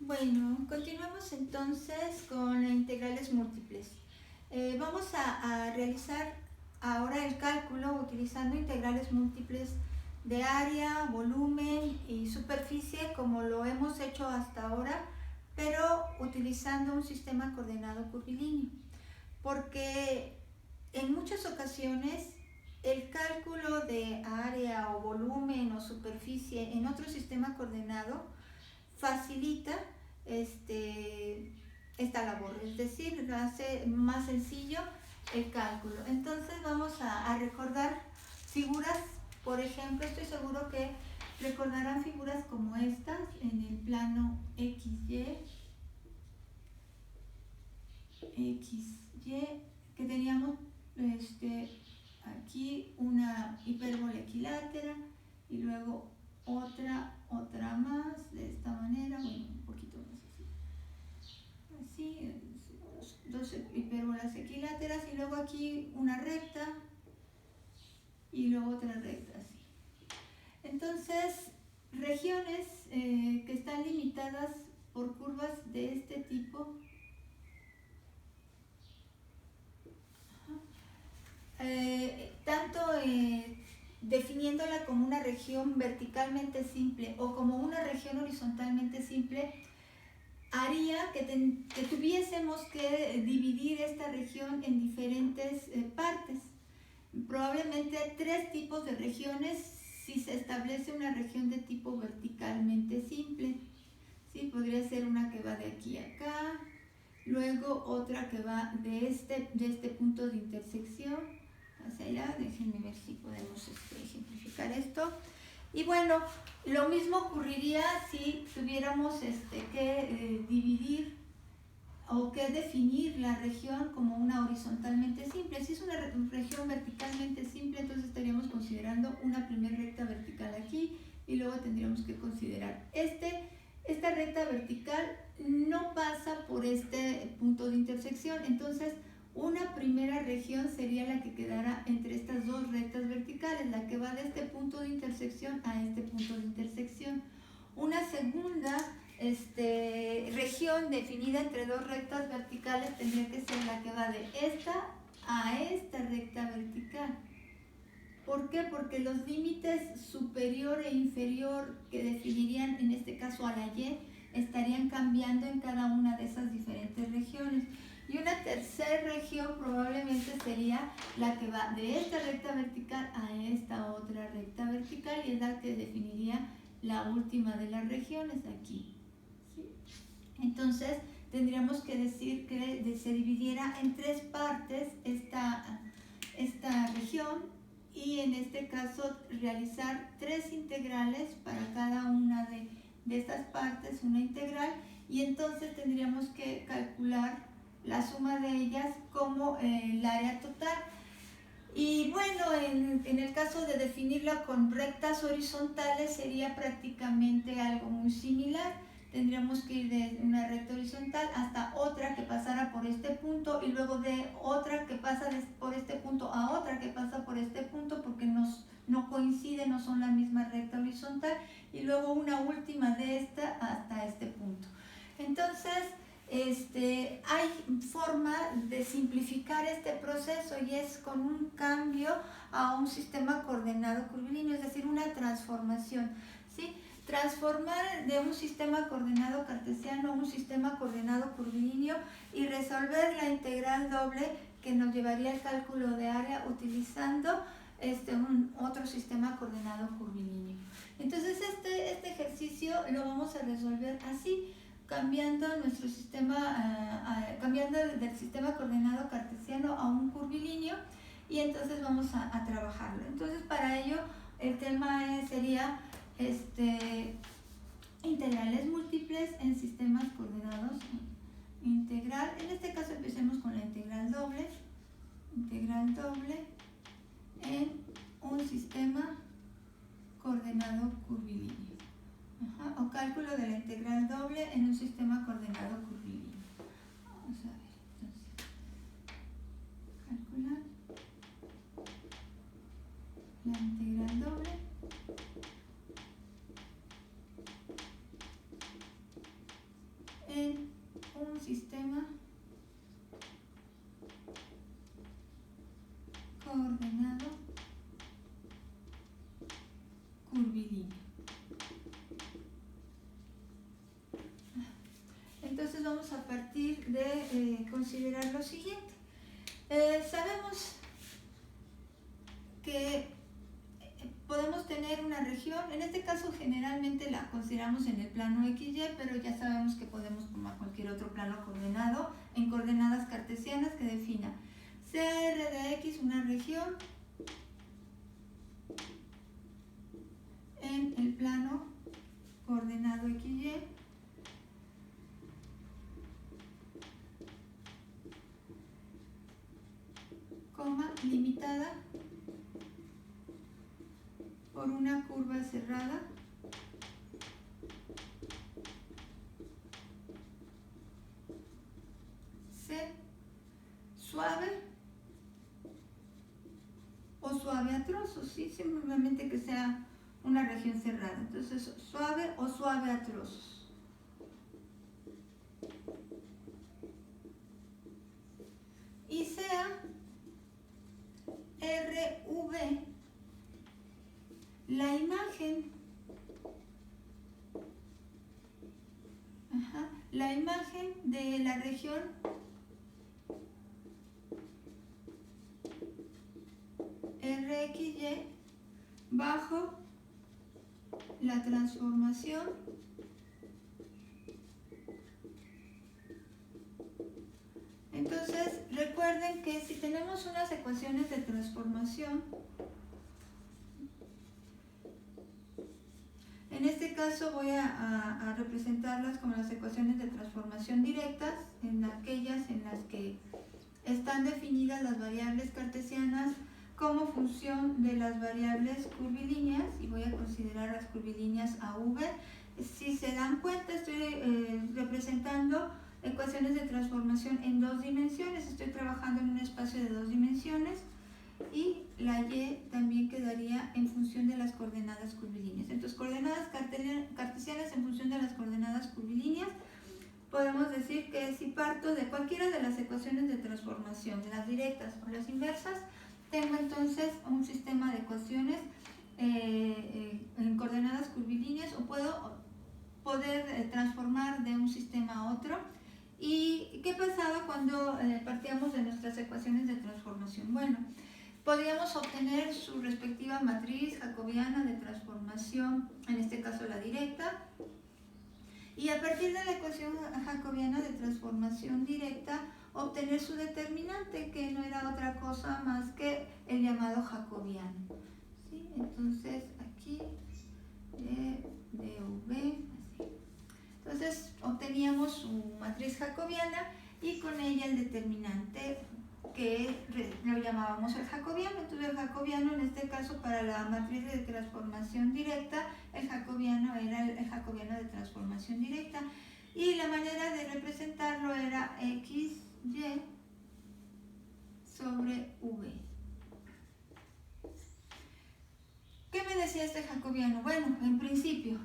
Bueno, continuamos entonces con integrales múltiples. Vamos a realizar ahora el cálculo utilizando integrales múltiples de área, volumen y superficie como lo hemos hecho hasta ahora, pero utilizando un sistema coordenado curvilíneo. Porque en muchas ocasiones el cálculo de área o volumen o superficie en otro sistema coordenado facilita esta labor, es decir, hace más sencillo el cálculo. Entonces vamos a recordar figuras, por ejemplo, estoy seguro que recordarán figuras como estas en el plano XY, que teníamos aquí una hipérbola equilátera y luego otra más de esta manera, bueno, un poquito más así, dos hipérbolas equiláteras y luego aquí una recta y luego otra recta así. Entonces, regiones que están limitadas por curvas de este tipo, tanto definiéndola como una región verticalmente simple o como una región horizontalmente simple, haría que tuviésemos que dividir esta región en diferentes partes. Probablemente hay tres tipos de regiones si se establece una región de tipo verticalmente simple. ¿Sí? Podría ser una que va de aquí a acá, luego otra que va de este punto de intersección hacia allá. Déjenme ver si podemos ejemplificar esto. Y bueno, lo mismo ocurriría si tuviéramos que dividir o que definir la región como una horizontalmente simple. Si es una región verticalmente simple, entonces estaríamos considerando una primera recta vertical aquí y luego tendríamos que considerar esta recta vertical no pasa por este punto de intersección, entonces una primera región sería la que quedara entre estas dos rectas verticales, la que va de este punto de intersección a este punto de intersección. Una segunda región definida entre dos rectas verticales tendría que ser la que va de esta a esta recta vertical. ¿Por qué? Porque los límites superior e inferior que definirían en este caso a la Y estarían cambiando en cada una de esas diferentes regiones. Y una tercera región probablemente sería la que va de esta recta vertical a esta otra recta vertical y es la que definiría la última de las regiones aquí. ¿Sí? Entonces tendríamos que decir que se dividiera en tres partes esta región y en este caso realizar tres integrales para cada una de estas partes, una integral, y entonces tendríamos que calcular la suma de ellas como el área total. Y bueno, en el caso de definirla con rectas horizontales sería prácticamente algo muy similar. Tendríamos que ir de una recta horizontal hasta otra que pasara por este punto y luego de otra que pasa por este punto a otra que pasa por este punto porque no coinciden, no son la misma recta horizontal, y luego una última de esta hasta este punto. Entonces, hay forma de simplificar este proceso y es con un cambio a un sistema coordenado curvilíneo, es decir, una transformación, ¿sí? Transformar de un sistema coordenado cartesiano a un sistema coordenado curvilíneo y resolver la integral doble que nos llevaría al cálculo de área utilizando otro sistema coordenado curvilíneo. Entonces este ejercicio lo vamos a resolver así, cambiando nuestro sistema, cambiando del sistema coordenado cartesiano a un curvilíneo, y entonces vamos a trabajarlo. Entonces para ello el tema sería integrales múltiples en sistemas coordenados. Integral, en este caso empecemos con la integral doble en un sistema coordenado curvilíneo. O cálculo de la integral doble en un sistema coordenado curvilíneo. Vamos a ver, entonces, calcular la integral doble curvilínea. Entonces vamos a partir de considerar lo siguiente. Sabemos que podemos tener una región, en este caso generalmente la consideramos en el plano XY, pero ya sabemos que podemos tomar cualquier otro plano coordenado en coordenadas cartesianas que defina sea R de X una región en el plano coordenado XY limitada por una curva cerrada C suave o suave a trozos, ¿sí? Simplemente que sea una región cerrada. Entonces, suave o suave a trozos. Y sea RV la imagen, la imagen de la región RXY bajo la transformación Entonces, recuerden que si tenemos unas ecuaciones de transformación, en este caso voy a representarlas como las ecuaciones de transformación directas, en aquellas en las que están definidas las variables cartesianas como función de las variables curvilíneas, y voy a considerar las curvilíneas AV. Si se dan cuenta, estoy representando ecuaciones de transformación en dos dimensiones, estoy trabajando en un espacio de dos dimensiones, y la Y también quedaría en función de las coordenadas curvilíneas. Entonces, coordenadas cartesianas en función de las coordenadas curvilíneas. Podemos decir que si parto de cualquiera de las ecuaciones de transformación, las directas o las inversas, tengo entonces un sistema de ecuaciones en coordenadas curvilíneas, o puedo poder transformar de un sistema a otro. ¿Y qué pasaba cuando partíamos de nuestras ecuaciones de transformación? Bueno, podríamos obtener su respectiva matriz jacobiana de transformación, en este caso la directa, y a partir de la ecuación jacobiana de transformación directa obtener su determinante, que no era otra cosa más que el llamado jacobiano, ¿sí? Entonces aquí dv, así. Entonces obteníamos su matriz jacobiana y con ella el determinante, que lo llamábamos el jacobiano. Entonces el jacobiano, en este caso para la matriz de transformación directa, el jacobiano era el jacobiano de transformación directa, y la manera de representarlo era XY sobre V. ¿Qué me decía este jacobiano? Bueno, en principio,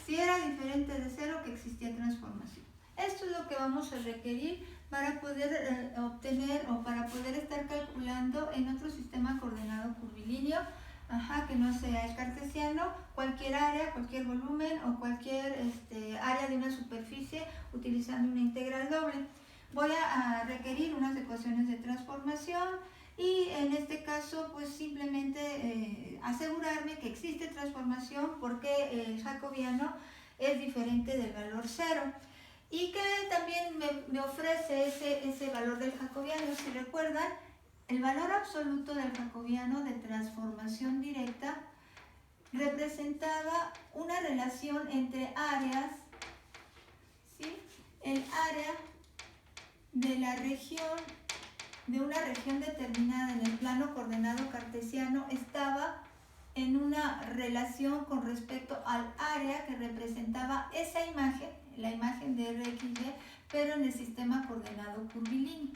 si era diferente de cero, que existía transformación. Esto es lo que vamos a requerir para poder obtener, o para poder estar calculando en otro sistema coordenado curvilíneo, que no sea el cartesiano, cualquier área, cualquier volumen o cualquier área de una superficie utilizando una integral doble. Voy a requerir unas ecuaciones de transformación, y en este caso pues simplemente asegurarme que existe transformación porque el jacobiano es diferente del valor 0. Y que también me ofrece ese valor del jacobiano. Si recuerdan, el valor absoluto del jacobiano de transformación directa representaba una relación entre áreas, ¿sí? El área de la región, de una región determinada en el plano coordenado cartesiano, estaba en una relación con respecto al área que representaba esa imagen, la imagen de RXY, pero en el sistema coordenado curvilíneo.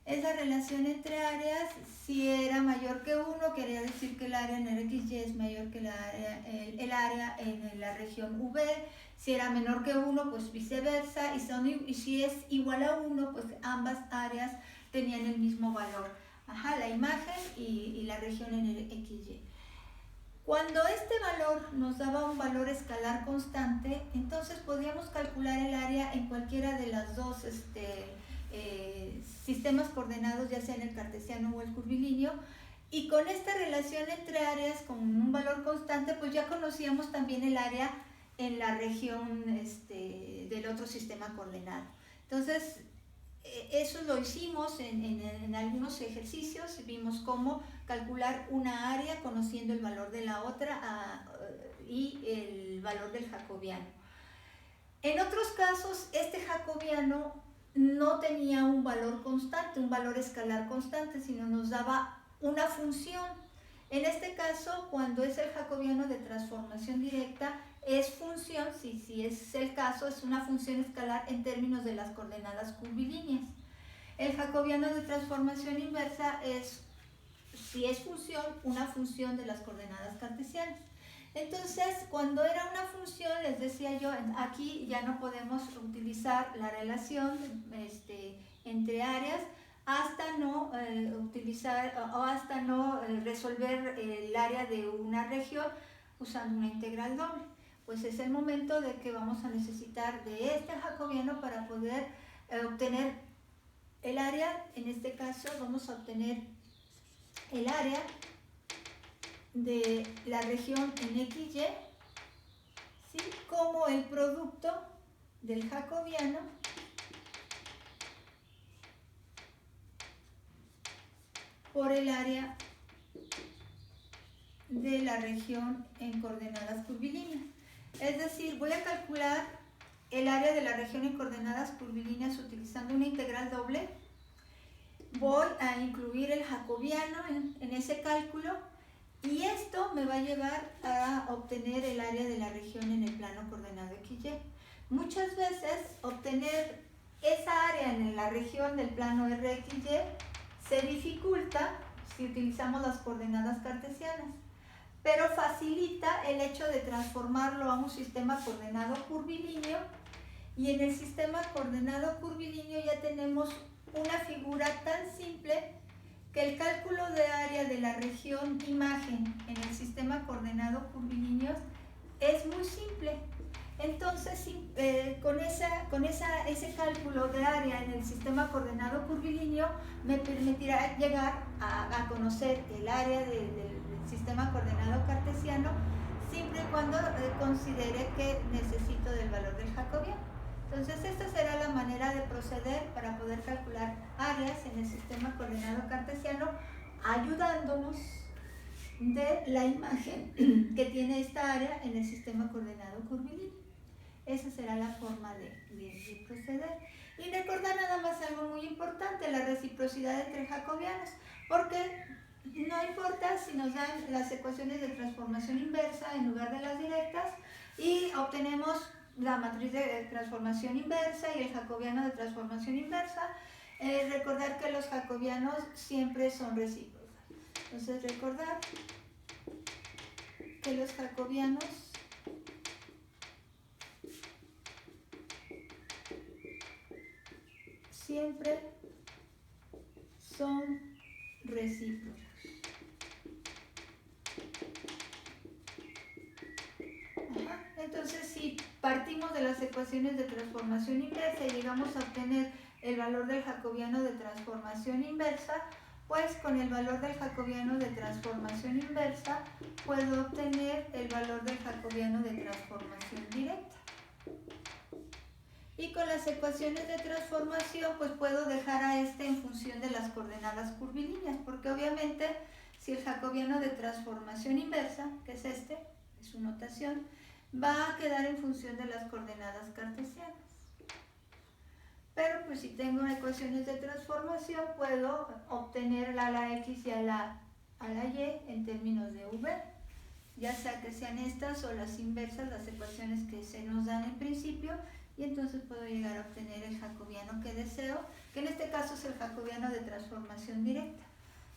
Esa relación entre áreas, si era mayor que 1, quería decir que el área en RXY es mayor que el área en la región V. Si era menor que 1, pues viceversa, y si es igual a 1, pues ambas áreas tenían el mismo valor, la imagen y la región en el XY. Cuando este valor nos daba un valor escalar constante, entonces podíamos calcular el área en cualquiera de las dos sistemas coordenados, ya sea en el cartesiano o el curvilíneo, y con esta relación entre áreas con un valor constante, pues ya conocíamos también el área en la región del otro sistema coordenado. Entonces, eso lo hicimos en algunos ejercicios, vimos cómo calcular una área conociendo el valor de la otra y el valor del jacobiano. En otros casos, este jacobiano no tenía un valor constante, un valor escalar constante, sino nos daba una función. En este caso, cuando es el jacobiano de transformación directa, es función, si es el caso, es una función escalar en términos de las coordenadas curvilíneas. El jacobiano de transformación inversa es, si es función, una función de las coordenadas cartesianas. Entonces, cuando era una función, les decía yo, aquí ya no podemos utilizar la relación entre áreas hasta no utilizar o hasta no resolver el área de una región usando una integral doble. Pues es el momento de que vamos a necesitar de este jacobiano para poder obtener el área. En este caso vamos a obtener el área de la región en XY, ¿sí?, como el producto del jacobiano por el área de la región en coordenadas curvilíneas. Es decir, voy a calcular el área de la región en coordenadas curvilíneas utilizando una integral doble. Voy a incluir el jacobiano en ese cálculo y esto me va a llevar a obtener el área de la región en el plano coordenado XY. Muchas veces obtener esa área en la región del plano RXY se dificulta si utilizamos las coordenadas cartesianas, pero facilita el hecho de transformarlo a un sistema coordenado curvilíneo, y en el sistema coordenado curvilíneo ya tenemos una figura tan simple que el cálculo de área de la región imagen en el sistema coordenado curvilíneo es muy simple. Entonces, con ese cálculo de área en el sistema coordenado curvilíneo me permitirá llegar a conocer el área del sistema coordenado cartesiano, siempre y cuando considere que necesito del valor del jacobiano. Entonces, esta será la manera de proceder para poder calcular áreas en el sistema coordenado cartesiano, ayudándonos de la imagen que tiene esta área en el sistema coordenado curvilíneo. Esa será la forma de proceder. Y recordar nada más algo muy importante, la reciprocidad entre jacobianos, porque no importa si nos dan las ecuaciones de transformación inversa en lugar de las directas y obtenemos la matriz de transformación inversa y el jacobiano de transformación inversa, recordar que los jacobianos siempre son recíprocos. Entonces, recordar que los jacobianos siempre son recíprocos. Entonces, si partimos de las ecuaciones de transformación inversa y llegamos a obtener el valor del jacobiano de transformación inversa, pues con el valor del jacobiano de transformación inversa puedo obtener el valor del jacobiano de transformación directa. Y con las ecuaciones de transformación, pues puedo dejar a este en función de las coordenadas curvilíneas, porque obviamente si el jacobiano de transformación inversa, que es su notación, va a quedar en función de las coordenadas cartesianas. Pero pues si tengo ecuaciones de transformación, puedo obtener a la X y a la Y en términos de V, ya sea que sean estas o las inversas, las ecuaciones que se nos dan en principio, y entonces puedo llegar a obtener el jacobiano que deseo, que en este caso es el jacobiano de transformación directa.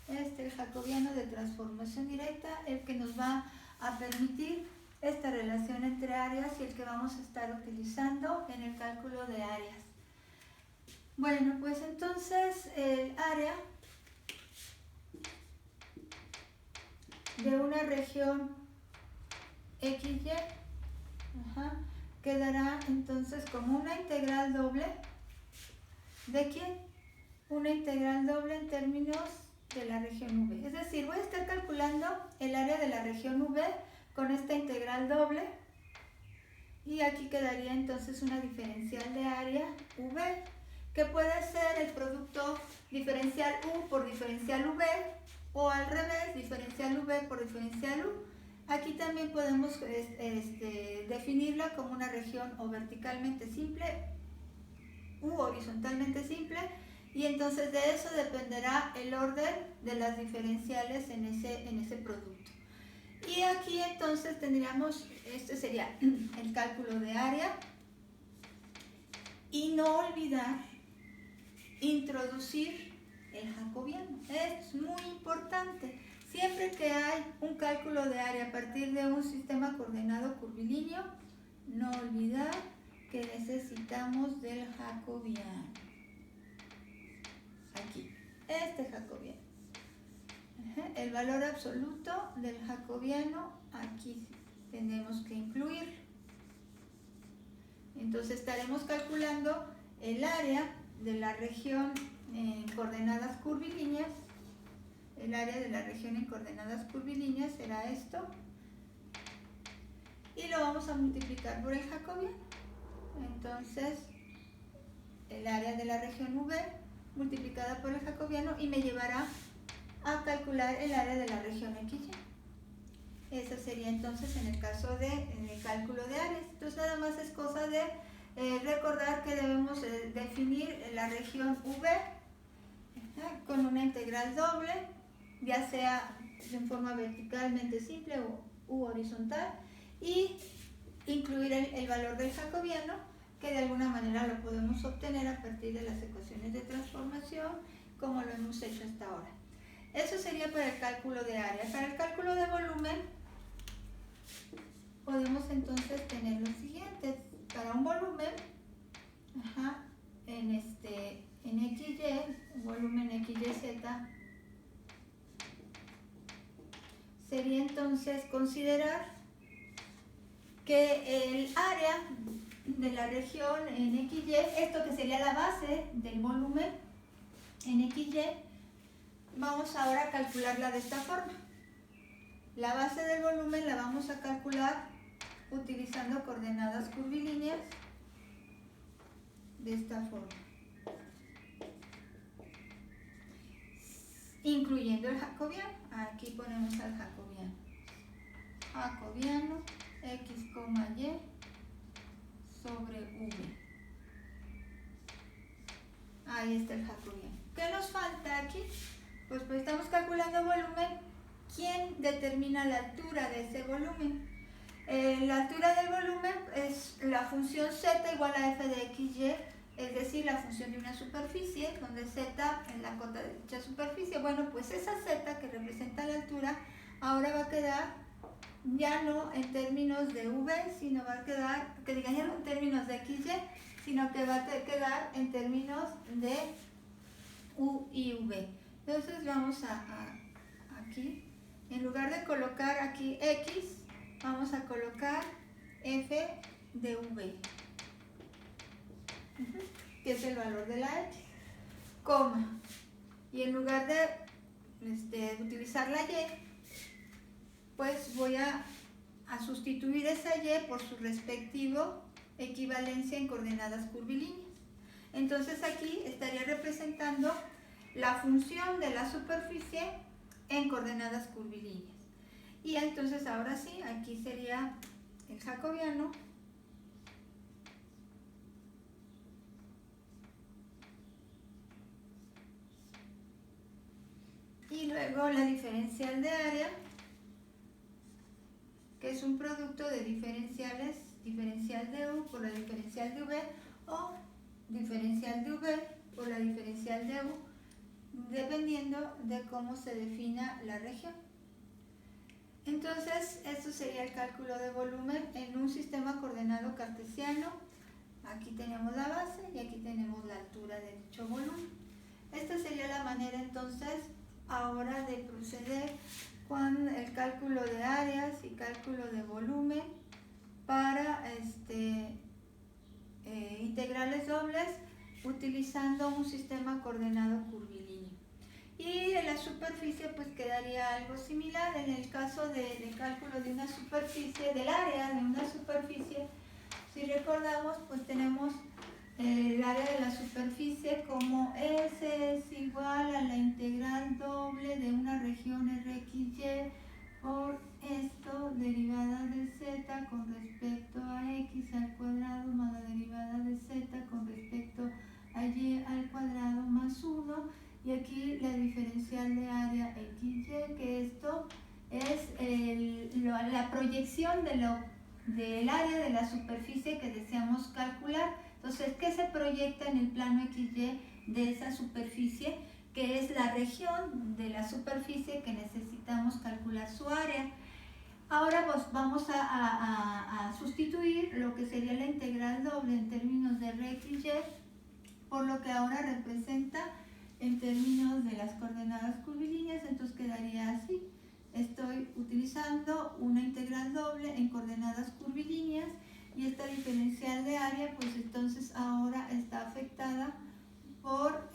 El jacobiano de transformación directa, el que nos va a permitir esta relación entre áreas y el que vamos a estar utilizando en el cálculo de áreas. Bueno, pues entonces el área de una región XY, quedará entonces como una integral doble. ¿De quién? Una integral doble en términos de la región V. Es decir, voy a estar calculando el área de la región V con esta integral doble. Y aquí quedaría entonces una diferencial de área V, que puede ser el producto diferencial U por diferencial V, o al revés, diferencial V por diferencial U. Aquí también podemos definirla como una región o verticalmente simple u horizontalmente simple, y entonces de eso dependerá el orden de las diferenciales en ese producto. Y aquí entonces tendríamos, este sería el cálculo de área, y no olvidar introducir el jacobiano. Es muy importante. Siempre que hay un cálculo de área a partir de un sistema coordenado curvilíneo, no olvidar que necesitamos del jacobiano. Aquí, este jacobiano. El valor absoluto del jacobiano aquí tenemos que incluir. Entonces estaremos calculando el área de la región en coordenadas curvilíneas. El área de la región en coordenadas curvilíneas será esto. Y lo vamos a multiplicar por el jacobiano. Entonces, el área de la región V multiplicada por el jacobiano, y me llevará a calcular el área de la región XY. Eso sería entonces en el caso de cálculo de áreas. Entonces nada más es cosa de recordar que debemos definir la región V con una integral doble, ya sea en forma verticalmente simple u horizontal, y incluir el valor del jacobiano, que de alguna manera lo podemos obtener a partir de las ecuaciones de transformación, como lo hemos hecho hasta ahora. Eso sería para el cálculo de área. Para el cálculo de volumen, podemos entonces tener lo siguiente. Para un volumen, en XY, volumen XYZ, sería entonces considerar que el área de la región en XY, esto que sería la base del volumen en XY, vamos ahora a calcularla de esta forma. La base del volumen la vamos a calcular utilizando coordenadas curvilíneas de esta forma, incluyendo el jacobiano. Aquí ponemos al jacobiano. Jacobiano X, Y sobre V. Ahí está el jacobiano. ¿Qué nos falta aquí? Pues estamos calculando volumen. ¿Quién determina la altura de ese volumen? La altura del volumen es la función z igual a f de xy, es decir, la función de una superficie, donde z es la cota de dicha superficie. Bueno, pues esa z que representa la altura ahora va a quedar ya no en términos de v, sino va a quedar, ya no en términos de xy, sino que va a quedar en términos de u y v. Entonces vamos aquí, en lugar de colocar aquí x, vamos a colocar f de v, que es el valor de la x, coma, y en lugar de utilizar la y, pues voy a sustituir esa y por su respectivo equivalencia en coordenadas curvilíneas. Entonces aquí estaría representando la función de la superficie en coordenadas curvilíneas. Y entonces ahora sí, aquí sería el jacobiano y luego la diferencial de área, que es un producto de diferenciales, diferencial de U por la diferencial de V, o diferencial de V por la diferencial de U, dependiendo de cómo se defina la región. Entonces, esto sería el cálculo de volumen en un sistema coordenado cartesiano. Aquí tenemos la base y aquí tenemos la altura de dicho volumen. Esta sería la manera entonces ahora de proceder con el cálculo de áreas y cálculo de volumen para integrales dobles utilizando un sistema coordenado curvilíneo. Y en la superficie pues quedaría algo similar. En el caso de cálculo de una superficie, del área de una superficie, si recordamos, pues tenemos el área de la superficie como S es igual a la integral doble de una región RXY por esto derivada de Z con respecto a X al cuadrado más la derivada de Z con respecto a Y al cuadrado más 1, y aquí la diferencial de área XY, que esto es la proyección del área de la superficie que deseamos calcular. Entonces, ¿qué se proyecta en el plano XY de esa superficie? Que es la región de la superficie que necesitamos calcular su área. Ahora pues vamos a sustituir lo que sería la integral doble en términos de RXY por lo que ahora representa en términos de las coordenadas curvilíneas. Entonces quedaría así. Estoy utilizando una integral doble en coordenadas curvilíneas y esta diferencial de área pues entonces ahora está afectada por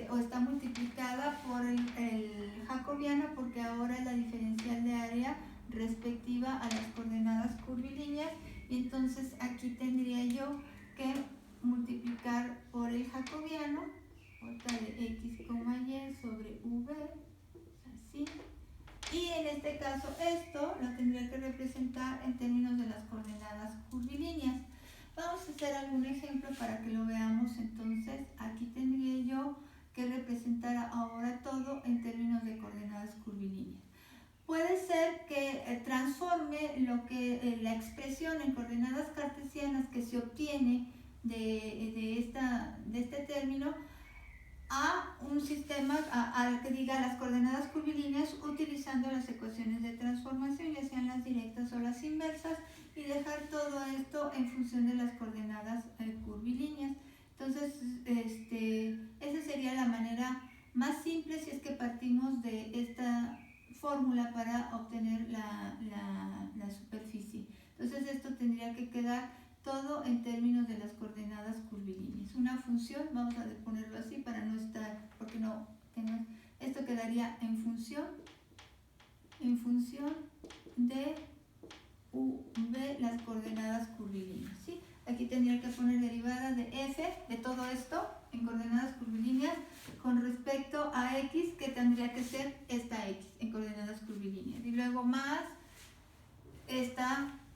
o está multiplicada por el jacobiano, porque ahora es la diferencial de área respectiva a las coordenadas curvilíneas, y entonces aquí tendría yo que multiplicar por el jacobiano, otra de x, y sobre v, así. Y en este caso esto lo tendría que representar en términos de las coordenadas curvilíneas. Vamos a hacer algún ejemplo para que lo veamos. Entonces aquí tendría yo que representar ahora todo en términos de coordenadas curvilíneas. Puede ser que transforme lo que la expresión en coordenadas cartesianas que se obtiene de este término a un sistema al que diga las coordenadas curvilíneas utilizando las ecuaciones de transformación, ya sean las directas o las inversas, y dejar todo esto en función de las coordenadas curvilíneas. Entonces, esa sería la manera más simple si es que partimos de esta fórmula para obtener la superficie. Entonces, esto tendría que quedar todo en términos de las coordenadas curvilíneas. Una función, vamos a ponerlo así para no estar, porque no tengo, esto quedaría en función de v las coordenadas curvilíneas, ¿sí? Aquí tendría que poner derivada de f de todo esto en coordenadas curvilíneas con respecto a x, que tendría que ser esta x en coordenadas curvilíneas, y luego más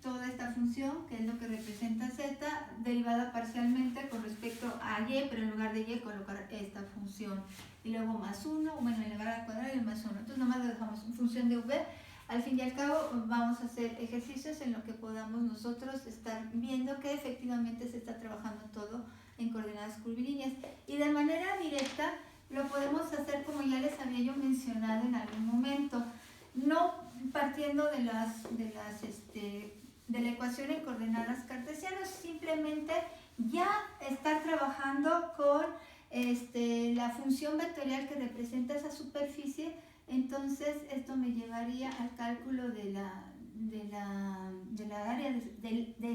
toda esta función, que es lo que representa z, derivada parcialmente con respecto a y, pero en lugar de y colocar esta función, y luego más 1, bueno, elevar al cuadrado y más 1. Entonces nomás lo dejamos en función de v. Al fin y al cabo vamos a hacer ejercicios en los que podamos nosotros estar viendo que efectivamente se está trabajando todo en coordenadas curvilíneas, y de manera directa lo podemos hacer como ya les había yo mencionado en algún momento, no partiendo de la ecuación en coordenadas cartesianas, simplemente ya estar trabajando con la función vectorial que representa esa superficie. Entonces esto me llevaría al cálculo del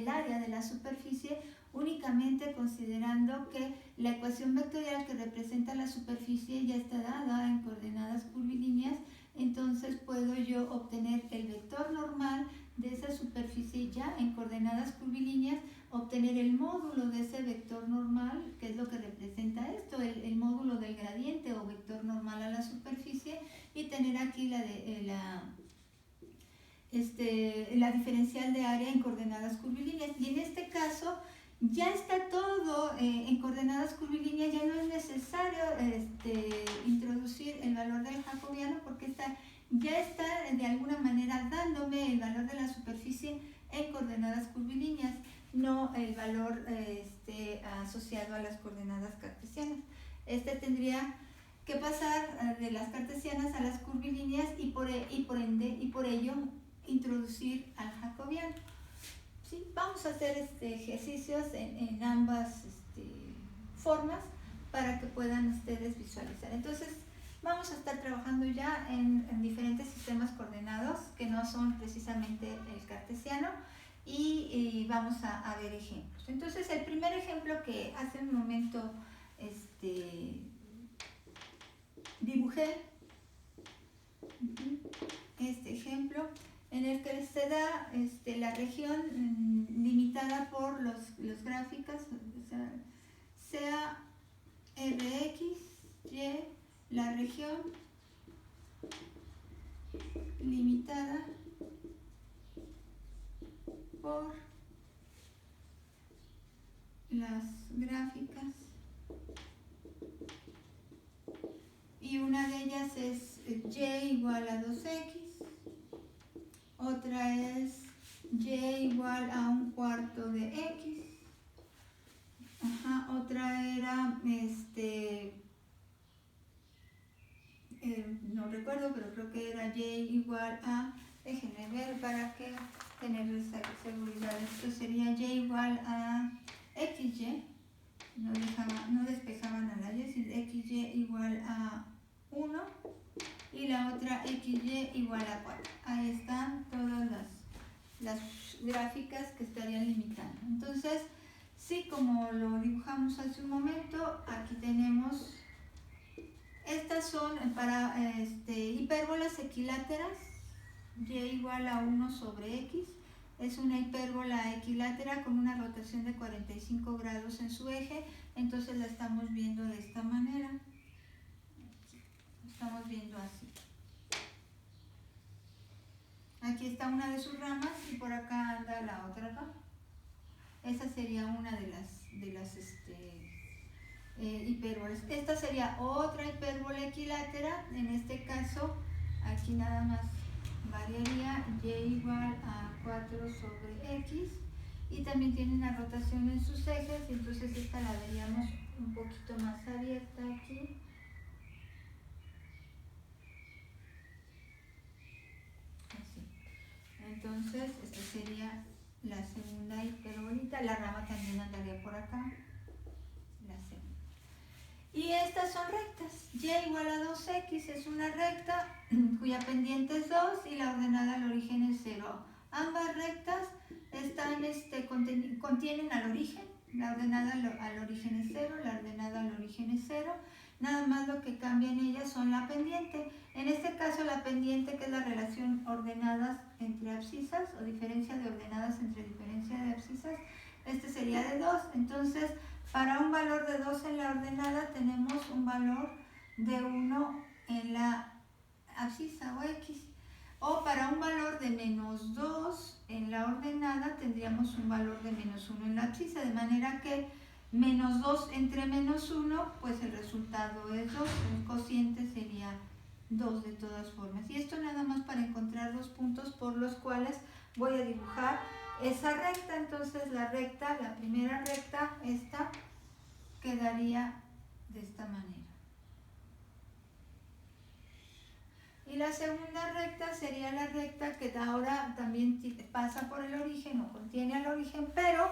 área de la superficie, únicamente considerando que la ecuación vectorial que representa la superficie ya está dada en coordenadas curvilíneas. Entonces puedo yo obtener el vector normal de esa superficie ya en coordenadas curvilíneas, obtener el módulo de ese vector normal, que es lo que representa esto, el módulo del gradiente o vector normal a la superficie, y tener aquí la diferencial de área en coordenadas curvilíneas. Y en este caso ya está todo en coordenadas curvilíneas, ya no es necesario introducir el valor del jacobiano, porque ya está de alguna manera dándome el valor de la superficie en coordenadas curvilíneas, no el valor asociado a las coordenadas cartesianas. Tendría que pasar de las cartesianas a las curvilíneas y por ello introducir al jacobiano. ¿Sí? Vamos a hacer ejercicios en ambas formas para que puedan ustedes visualizar. Entonces, vamos a estar trabajando ya en diferentes sistemas coordenados que no son precisamente el cartesiano y vamos a ver ejemplos. Entonces, el primer ejemplo que hace un momento dibujé, este ejemplo, en el que se da la región limitada por los gráficos, o sea Rx, Y, la región limitada por las gráficas, y una de ellas es Y igual a 2x, otra es Y igual a 1/4 de x, otra era no recuerdo, pero creo que era Y igual a, déjenme ver para que tener seguridad, esto sería Y igual a XY, no despejaban a la Y, sino XY igual a 1 y la otra XY igual a 4. Ahí están todas las gráficas que estarían limitando. Entonces, sí, como lo dibujamos hace un momento, aquí tenemos, estas son para hipérbolas equiláteras, Y igual a 1 sobre X, es una hipérbola equilátera con una rotación de 45 grados en su eje, entonces la estamos viendo de esta manera, estamos viendo así. Aquí está una de sus ramas y por acá anda la otra rama. Esa sería una de las hipérbolas. Esta sería otra hipérbola equilátera. En este caso, aquí nada más variaría Y igual a 4 sobre X. Y también tiene una rotación en sus ejes. Y entonces esta la veríamos un poquito más abierta aquí. Entonces, esta sería la segunda hiperbolita. La rama también andaría por acá. La segunda. Y estas son rectas. Y igual a 2x es una recta cuya pendiente es 2 y la ordenada al origen es 0. Ambas rectas están, contienen al origen. La ordenada al origen es 0, la ordenada al origen es 0. Nada más lo que cambia en ellas son la pendiente. En este caso la pendiente, que es la relación ordenadas entre abscisas o diferencia de ordenadas entre diferencia de abscisas, sería de 2. Entonces, para un valor de 2 en la ordenada tenemos un valor de 1 en la abscisa o X. O para un valor de menos 2 en la ordenada tendríamos un valor de menos 1 en la abscisa, de manera que menos 2 entre menos 1, pues el resultado es 2, el cociente sería 2 de todas formas. Y esto nada más para encontrar los puntos por los cuales voy a dibujar esa recta. Entonces la recta, la primera recta, esta, quedaría de esta manera. Y la segunda recta sería la recta que ahora también pasa por el origen o contiene al origen, pero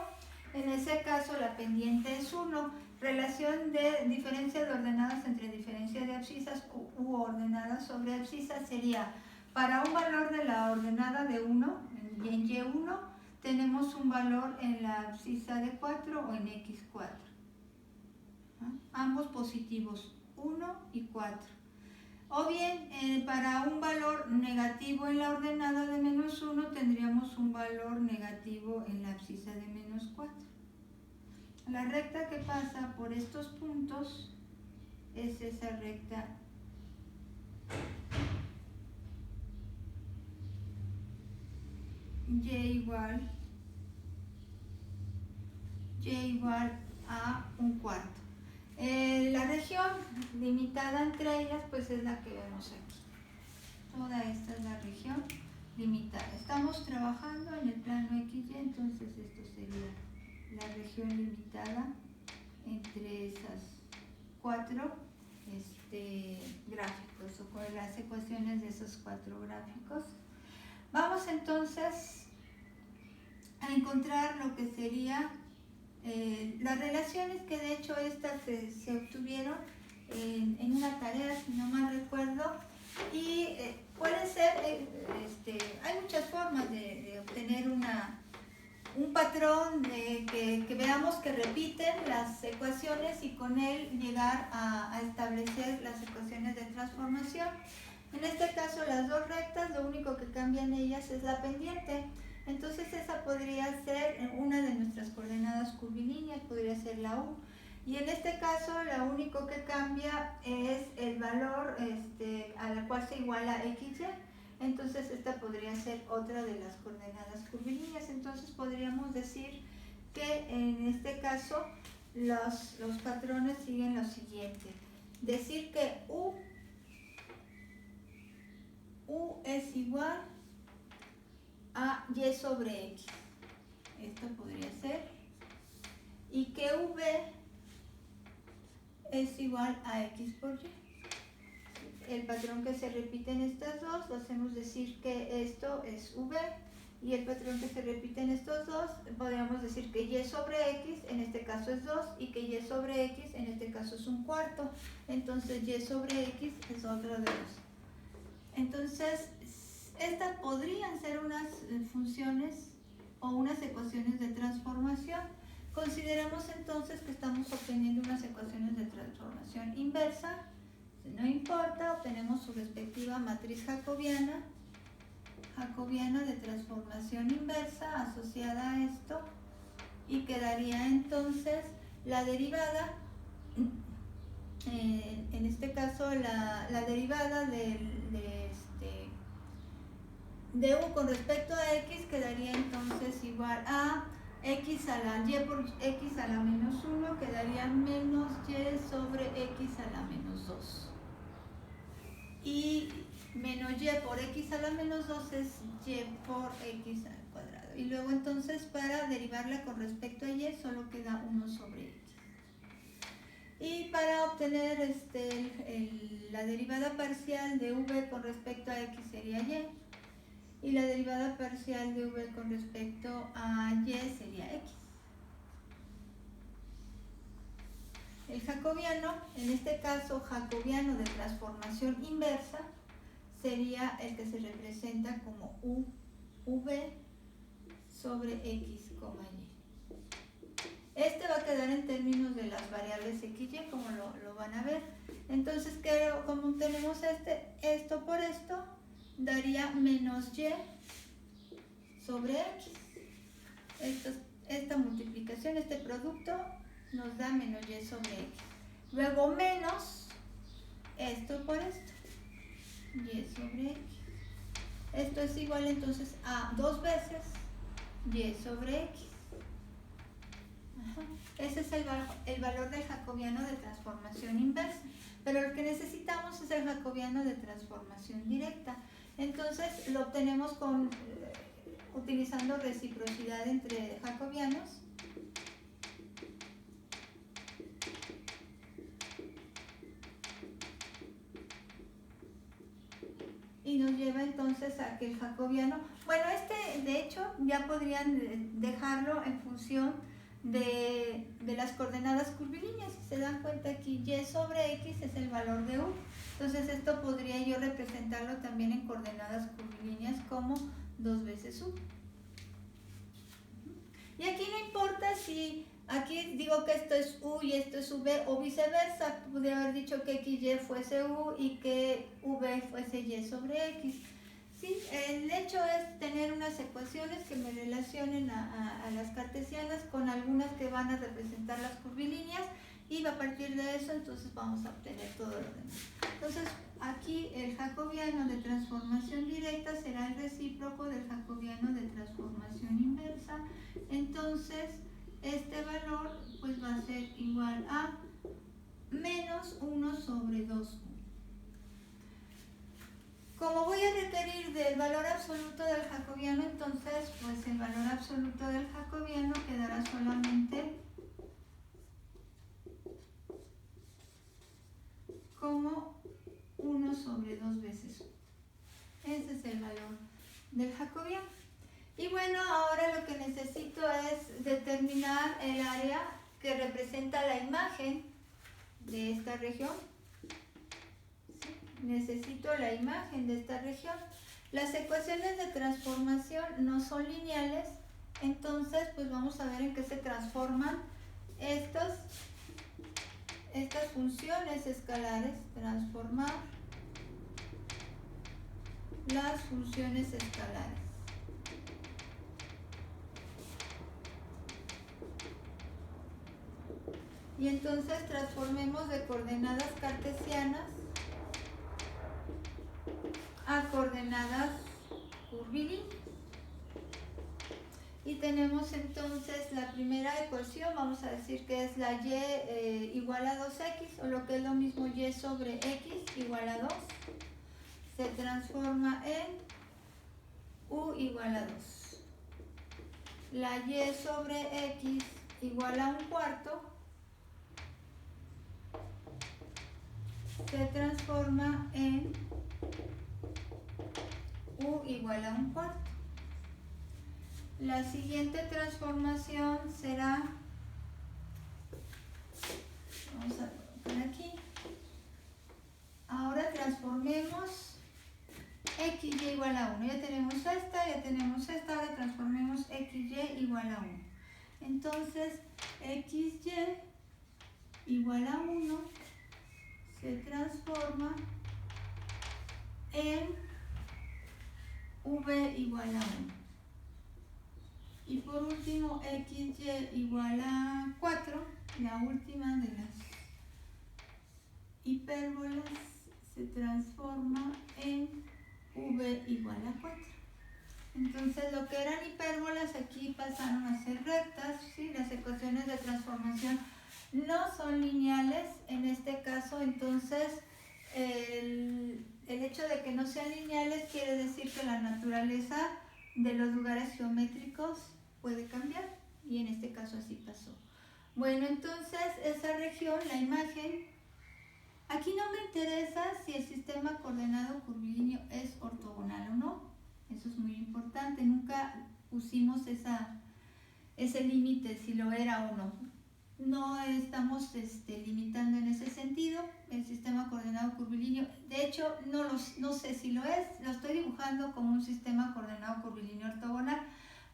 en ese caso la pendiente es 1. Relación de diferencia de ordenadas entre diferencia de abscisas u ordenadas sobre abscisas sería, para un valor de la ordenada de 1, en Y1, tenemos un valor en la abscisa de 4 o en X4. Ambos positivos, 1 y 4. O bien, para un valor negativo en la ordenada de menos 1, tendríamos un valor negativo en la abscisa de menos 4. La recta que pasa por estos puntos es esa recta Y igual a 1/4. La región limitada entre ellas pues es la que vemos aquí. Toda esta es la región limitada. Estamos trabajando en el plano XY, entonces esto sería la región limitada entre esas 4 gráficos, o con las ecuaciones de esos 4 gráficos. Vamos entonces a encontrar lo que sería las relaciones, que de hecho estas se obtuvieron en una tarea, si no mal recuerdo, y puede ser, hay muchas formas de obtener un patrón que veamos que repiten las ecuaciones y con él llegar a establecer las ecuaciones de transformación. En este caso las dos rectas, lo único que cambian ellas es la pendiente. Entonces esa podría ser una de nuestras coordenadas curvilíneas, podría ser la U. Y en este caso lo único que cambia es el valor a la cual se iguala XY. Entonces esta podría ser otra de las coordenadas curvilíneas. Entonces podríamos decir que en este caso los patrones siguen lo siguiente. Decir que U es igual a Y sobre X. Esto podría ser. Y que V es igual a X por Y. El patrón que se repite en estas dos, lo hacemos decir que esto es V, y el patrón que se repite en estos dos, podríamos decir que Y sobre X, en este caso es 2, y que Y sobre X, en este caso es un cuarto. Entonces Y sobre X es otro de los. Entonces, estas podrían ser unas funciones o unas ecuaciones de transformación. Consideramos entonces que estamos obteniendo unas ecuaciones de transformación inversa. No importa, obtenemos su respectiva matriz jacobiana de transformación inversa asociada a esto, y quedaría entonces la derivada, en este caso la derivada de U con respecto a X quedaría entonces igual a X a la Y por X a la menos 1, quedaría menos Y sobre X a la menos 2. Y menos Y por X a la menos 2 es Y por X al cuadrado. Y luego entonces para derivarla con respecto a Y solo queda 1 sobre X. Y para obtener la derivada parcial de V con respecto a X sería Y. Y la derivada parcial de V con respecto a Y sería X. El jacobiano, en este caso jacobiano de transformación inversa, sería el que se representa como UV sobre X, Y. Este va a quedar en términos de las variables X, Y, como lo van a ver. Entonces, como tenemos esto por esto, daría menos Y sobre X. Esta multiplicación, este producto, nos da menos Y sobre X. Luego menos esto por esto, Y sobre X. Esto es igual entonces a 2 veces Y sobre X. Ajá. Ese es el valor del jacobiano de transformación inversa. Pero lo que necesitamos es el jacobiano de transformación directa. Entonces lo obtenemos utilizando reciprocidad entre jacobianos. Y nos lleva entonces a que el jacobiano, bueno, de hecho ya podrían dejarlo en función de las coordenadas curvilíneas. Si se dan cuenta aquí, Y sobre X es el valor de U. Entonces esto podría yo representarlo también en coordenadas curvilíneas como 2 veces U. Y aquí no importa si aquí digo que esto es U y esto es V o viceversa. Podría haber dicho que XY fuese U y que V fuese Y sobre X. Sí, el hecho es tener unas ecuaciones que me relacionen a las cartesianas con algunas que van a representar las curvilíneas, y a partir de eso entonces vamos a obtener todo lo demás. Entonces aquí el jacobiano de transformación directa será el recíproco del jacobiano de transformación inversa. Entonces este valor pues va a ser igual a menos 1 sobre 2U. Como voy a requerir del valor absoluto del jacobiano, entonces pues el valor absoluto del jacobiano quedará solamente como 1 sobre 2 veces U. Ese es el valor del jacobiano. Y bueno, ahora lo que necesito es determinar el área que representa la imagen de esta región. necesito la imagen de esta región. Las ecuaciones de transformación no son lineales, entonces pues vamos a ver en qué se transforman estas funciones escalares. Transformar las funciones escalares. Y entonces transformemos de coordenadas cartesianas a coordenadas curvilíneas. Y tenemos entonces la primera ecuación, vamos a decir que es la y igual a 2x, o lo que es lo mismo y sobre x igual a 2. Se transforma en u igual a 2. La y sobre x igual a 1/4 se transforma en u igual a 1/4. La siguiente transformación será, vamos a colocar aquí, ahora transformemos xy igual a 1. Ya tenemos esta, ahora transformemos xy igual a 1. Entonces, xy igual a 1 se transforma en v igual a 1. Y por último, xy igual a 4, la última de las hipérbolas, se transforma en v igual a 4. Entonces, lo que eran hipérbolas aquí pasaron a ser rectas, ¿sí? Las ecuaciones de transformación no son lineales en este caso, entonces el hecho de que no sean lineales quiere decir que la naturaleza de los lugares geométricos puede cambiar, y en este caso así pasó. Bueno, entonces esa región, la imagen, aquí no me interesa si el sistema coordenado curvilíneo es ortogonal o no, eso es muy importante, nunca pusimos ese límite si lo era o no. No estamos limitando en ese sentido el sistema coordenado curvilíneo. De hecho, no sé si lo es, lo estoy dibujando como un sistema coordenado curvilíneo ortogonal,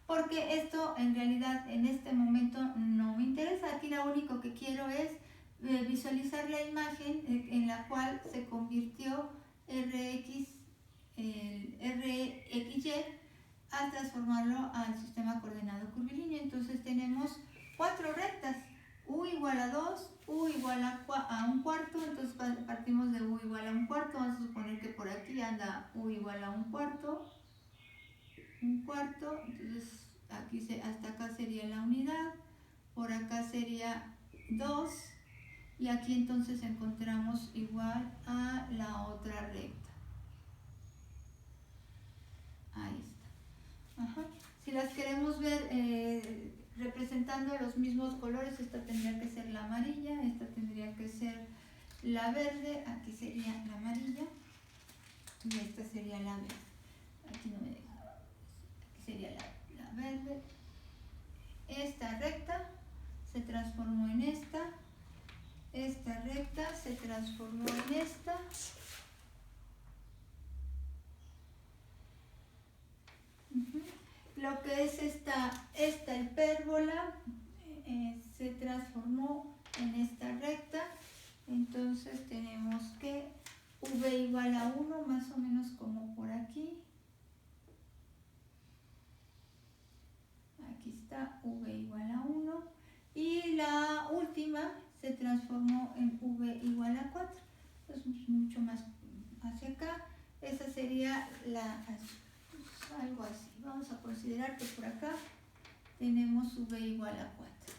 porque esto en realidad en este momento no me interesa. Aquí lo único que quiero es visualizar la imagen en la cual se convirtió RXY al transformarlo al sistema coordenado curvilíneo. Entonces tenemos 4 rectas, u igual a 2, u igual a 1/4, entonces partimos de u igual a 1/4, vamos a suponer que por aquí anda u igual a 1/4, entonces aquí hasta acá sería la unidad, por acá sería 2, y aquí entonces encontramos igual a la otra recta. Ahí está. Ajá. Si las queremos ver representando los mismos colores, esta tendría que ser la amarilla, esta tendría que ser la verde, aquí sería la amarilla y esta sería la verde. Aquí no me deja, aquí sería la verde. Esta recta se transformó en esta recta se transformó en esta. Lo que es esta hipérbola se transformó en esta recta, entonces tenemos que v igual a 1, más o menos como por aquí. Aquí está v igual a 1, y la última se transformó en v igual a 4, entonces mucho más hacia acá. Esa sería algo así. Vamos a considerar que por acá tenemos v igual a 4,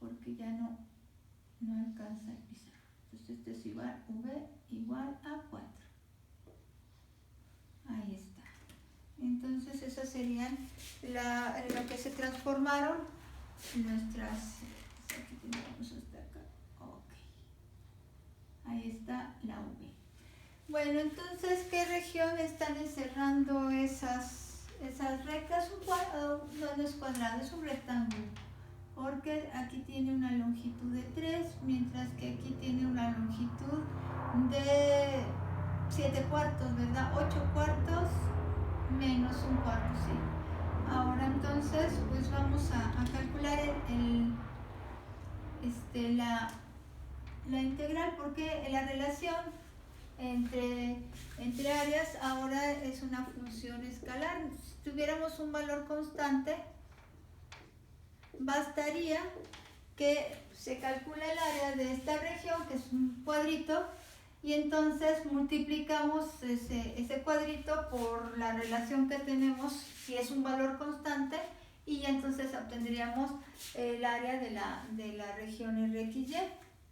porque ya no alcanza el pizarro. Entonces este es igual, v igual a 4. Ahí está. Entonces esas serían lo que se transformaron nuestras. Aquí tenemos hasta acá. Ok. Ahí está la v. Bueno, entonces, ¿qué región están encerrando esas rectas? No es cuadrado, es un rectángulo. ¿Por qué? porque aquí tiene una longitud de 3, mientras que aquí tiene una longitud de 7 cuartos, ¿verdad? 8 cuartos menos un cuarto, sí. Ahora entonces, pues vamos a calcular la integral, porque la relación entre áreas ahora es una función escalar. Si tuviéramos un valor constante, bastaría que se calcule el área de esta región, que es un cuadrito, y entonces multiplicamos ese cuadrito por la relación que tenemos, si es un valor constante, y ya entonces obtendríamos el área de la región RXY,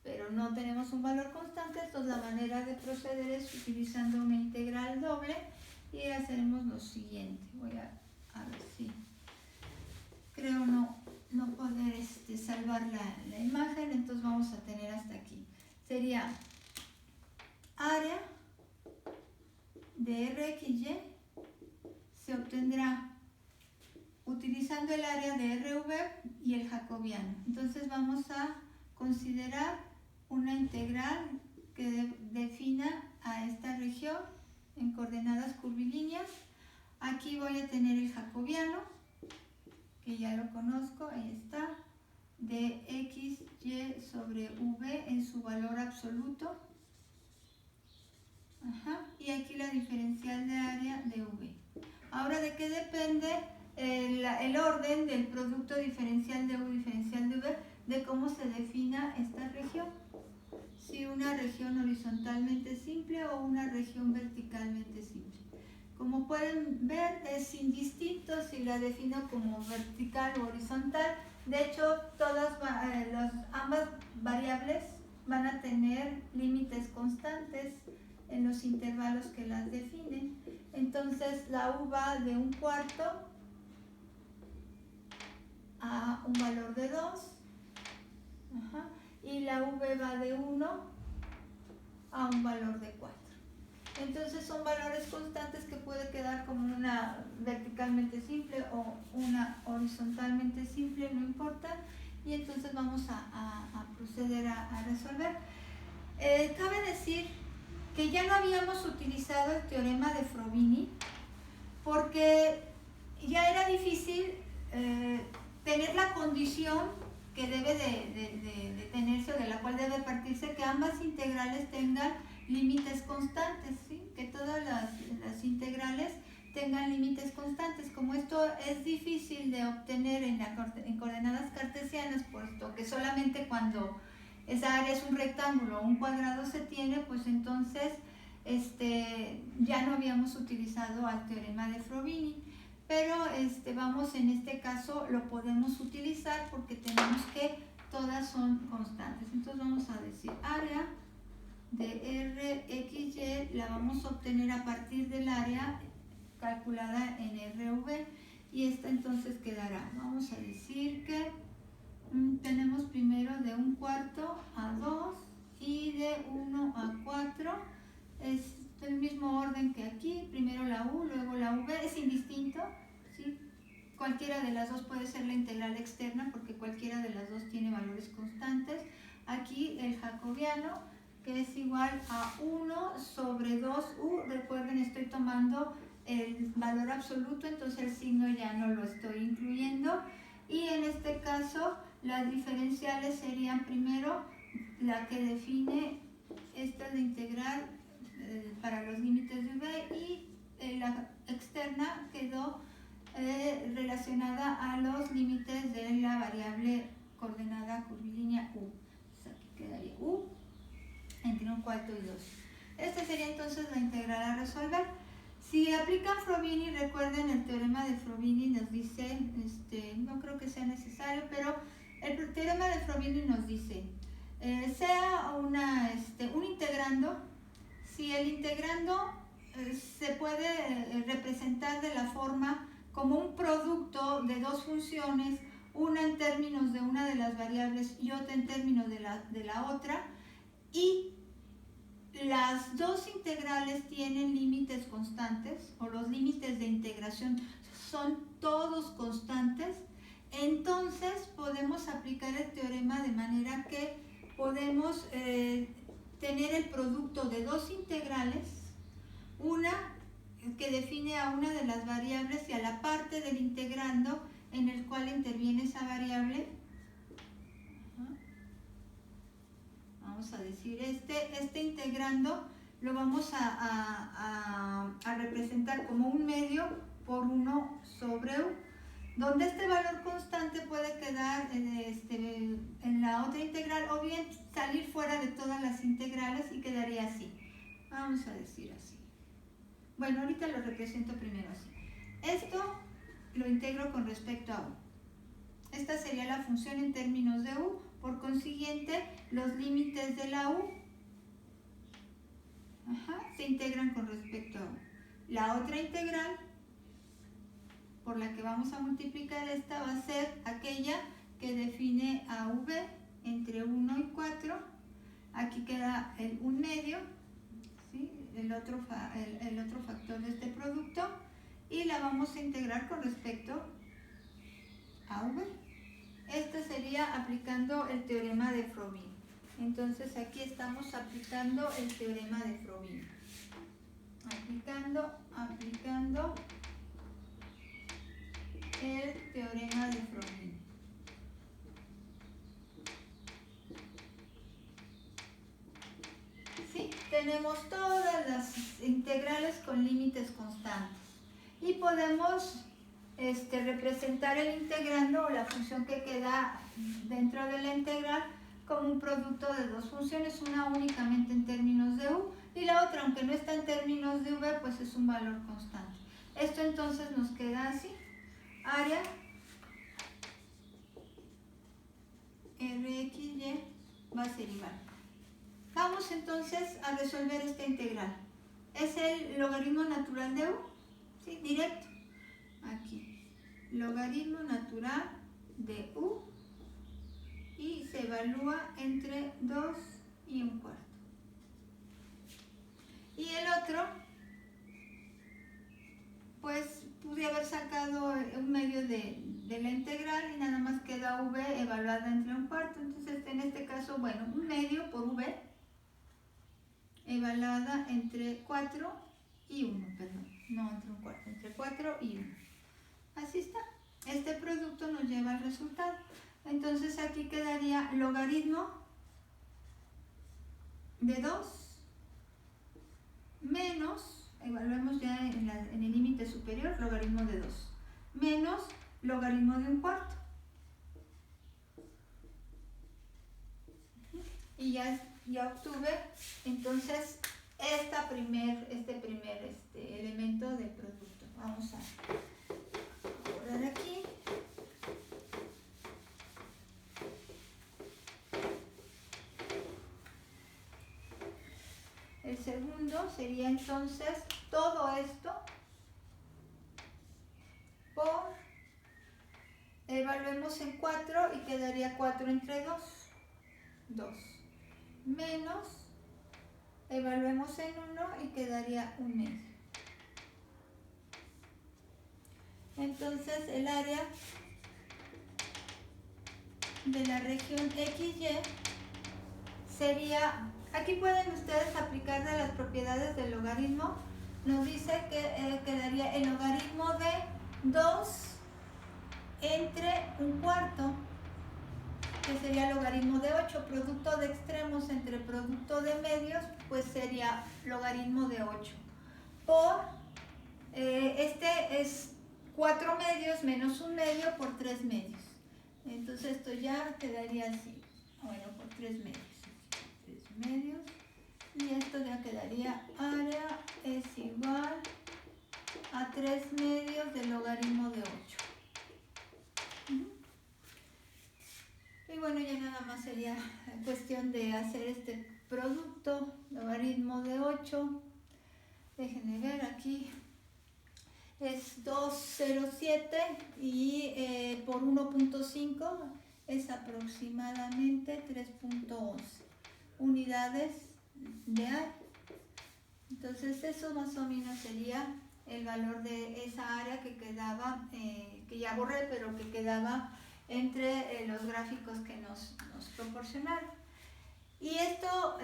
pero no tenemos un valor constante. Entonces la manera de proceder es utilizando una integral doble, y haremos lo siguiente. Voy a ver si creo no poder salvar la imagen, entonces vamos a tener hasta aquí. Sería área de RXY se obtendrá utilizando el área de RV y el jacobiano. Entonces vamos a considerar una integral que defina a esta región en coordenadas curvilíneas. Aquí voy a tener el jacobiano, que ya lo conozco, ahí está, de XY sobre V en su valor absoluto. Y aquí la diferencial de área de V. Ahora, ¿de qué depende el orden del producto diferencial de U diferencial de V? De cómo se defina esta región. Si una región horizontalmente simple o una región verticalmente simple. Como pueden ver, es indistinto si la defino como vertical o horizontal. De hecho, ambas variables van a tener límites constantes en los intervalos que las definen. Entonces la U va de un cuarto a un valor de 2, y la V va de 1 a un valor de 4. Entonces son valores constantes que puede quedar como una verticalmente simple o una horizontalmente simple, no importa. Y entonces vamos a proceder a resolver. Cabe decir que ya no habíamos utilizado el teorema de Frovini, porque ya era difícil tener la condición que debe de tenerse, o de la cual debe partirse, que ambas integrales tengan límites constantes, ¿sí? Que todas las integrales tengan límites constantes. Como esto es difícil de obtener en coordenadas cartesianas, puesto que solamente cuando esa área es un rectángulo o un cuadrado se tiene, pues entonces ya no habíamos utilizado al teorema de Frovini. Pero vamos, en este caso lo podemos utilizar porque tenemos que todas son constantes. Entonces vamos a decir área de RXY la vamos a obtener a partir del área calculada en RV, y esta entonces quedará, vamos a decir que tenemos primero de un cuarto a 2 y de 1 a 4, es el mismo orden que aquí, primero la U, luego la V, es indistinto, ¿sí? Cualquiera de las dos puede ser la integral externa, porque cualquiera de las dos tiene valores constantes. Aquí el jacobiano, que es igual a 1 sobre 2U, recuerden, estoy tomando el valor absoluto, entonces el signo ya no lo estoy incluyendo. Y en este caso las diferenciales serían primero la que define esta de integral para los límites de V, y la externa quedó relacionada a los límites de la variable coordenada curvilínea U. Entonces aquí quedaría U entre un cuarto y 2. Esta sería entonces la integral a resolver. Si aplican Frovini, recuerden, el teorema de Frovini nos dice, no creo que sea necesario, pero el teorema de Frovini nos dice, sea un integrando, si el integrando se puede representar de la forma como un producto de dos funciones, una en términos de una de las variables y otra en términos de la otra, y las dos integrales tienen límites constantes, o los límites de integración son todos constantes, entonces podemos aplicar el teorema de manera que podemos tener el producto de dos integrales, una que define a una de las variables y a la parte del integrando en el cual interviene esa variable. Vamos a decir, este integrando lo vamos a representar como un medio por 1 sobre u, donde este valor constante puede quedar en la otra integral o bien salir fuera de todas las integrales y quedaría así. Vamos a decir así. Bueno, ahorita lo represento primero así. Esto lo integro con respecto a u. Esta sería la función en términos de u. Por consiguiente, los límites de la u se integran con respecto a u. La otra integral por la que vamos a multiplicar esta va a ser aquella que define a v entre 1 y 4. Aquí queda el 1 medio, ¿sí? el otro factor de este producto, y la vamos a integrar con respecto a v. Esta sería aplicando el teorema de Froben. Entonces aquí estamos aplicando el teorema de Froben. Aplicando el teorema de Froben. Sí, tenemos todas las integrales con límites constantes y podemos representar el integrando o la función que queda dentro de la integral como un producto de dos funciones, una únicamente en términos de u y la otra, aunque no está en términos de v, pues es un valor constante. Esto entonces nos queda así. Área Rxy va a ser igual. Vamos entonces a resolver esta integral. Es el logaritmo natural de u, ¿sí? Directo. Aquí, logaritmo natural de u y se evalúa entre 2 y 1/4. Y el otro, pues pude haber sacado un medio de la integral y nada más queda v evaluada entre 1/4. Entonces en este caso, bueno, un medio por v evaluada entre 4 y 1, perdón, no entre 1/4, entre 4 y 1. Así está. Este producto nos lleva al resultado. Entonces aquí quedaría logaritmo de 2 menos, evaluemos ya en el límite superior, logaritmo de 2 menos logaritmo de 1/4. Y ya obtuve entonces este primer elemento de producto. Vamos a borrar aquí. El segundo sería entonces todo esto por, evaluemos en 4 y quedaría 4 entre 2, 2, menos, evaluemos en 1 y quedaría 1 medio. Entonces el área de la región XY sería, aquí pueden ustedes aplicar de las propiedades del logaritmo, nos dice que quedaría el logaritmo de 2 entre 1/4, que sería logaritmo de 8, producto de extremos entre producto de medios, pues sería logaritmo de 8, por, este es 4 medios menos 1 medio por 3 medios, entonces esto ya quedaría así, bueno, por 3 medios. Medios, y esto ya quedaría área es igual a 3 medios del logaritmo de 8. Y bueno, ya nada más sería cuestión de hacer este producto, logaritmo de 8. Déjenme ver aquí. Es 207 y por 1.5 es aproximadamente 3.11 unidades de área. Entonces eso más o menos sería el valor de esa área que quedaba, que ya borré, pero que quedaba entre los gráficos que nos proporcionaron. Y esto,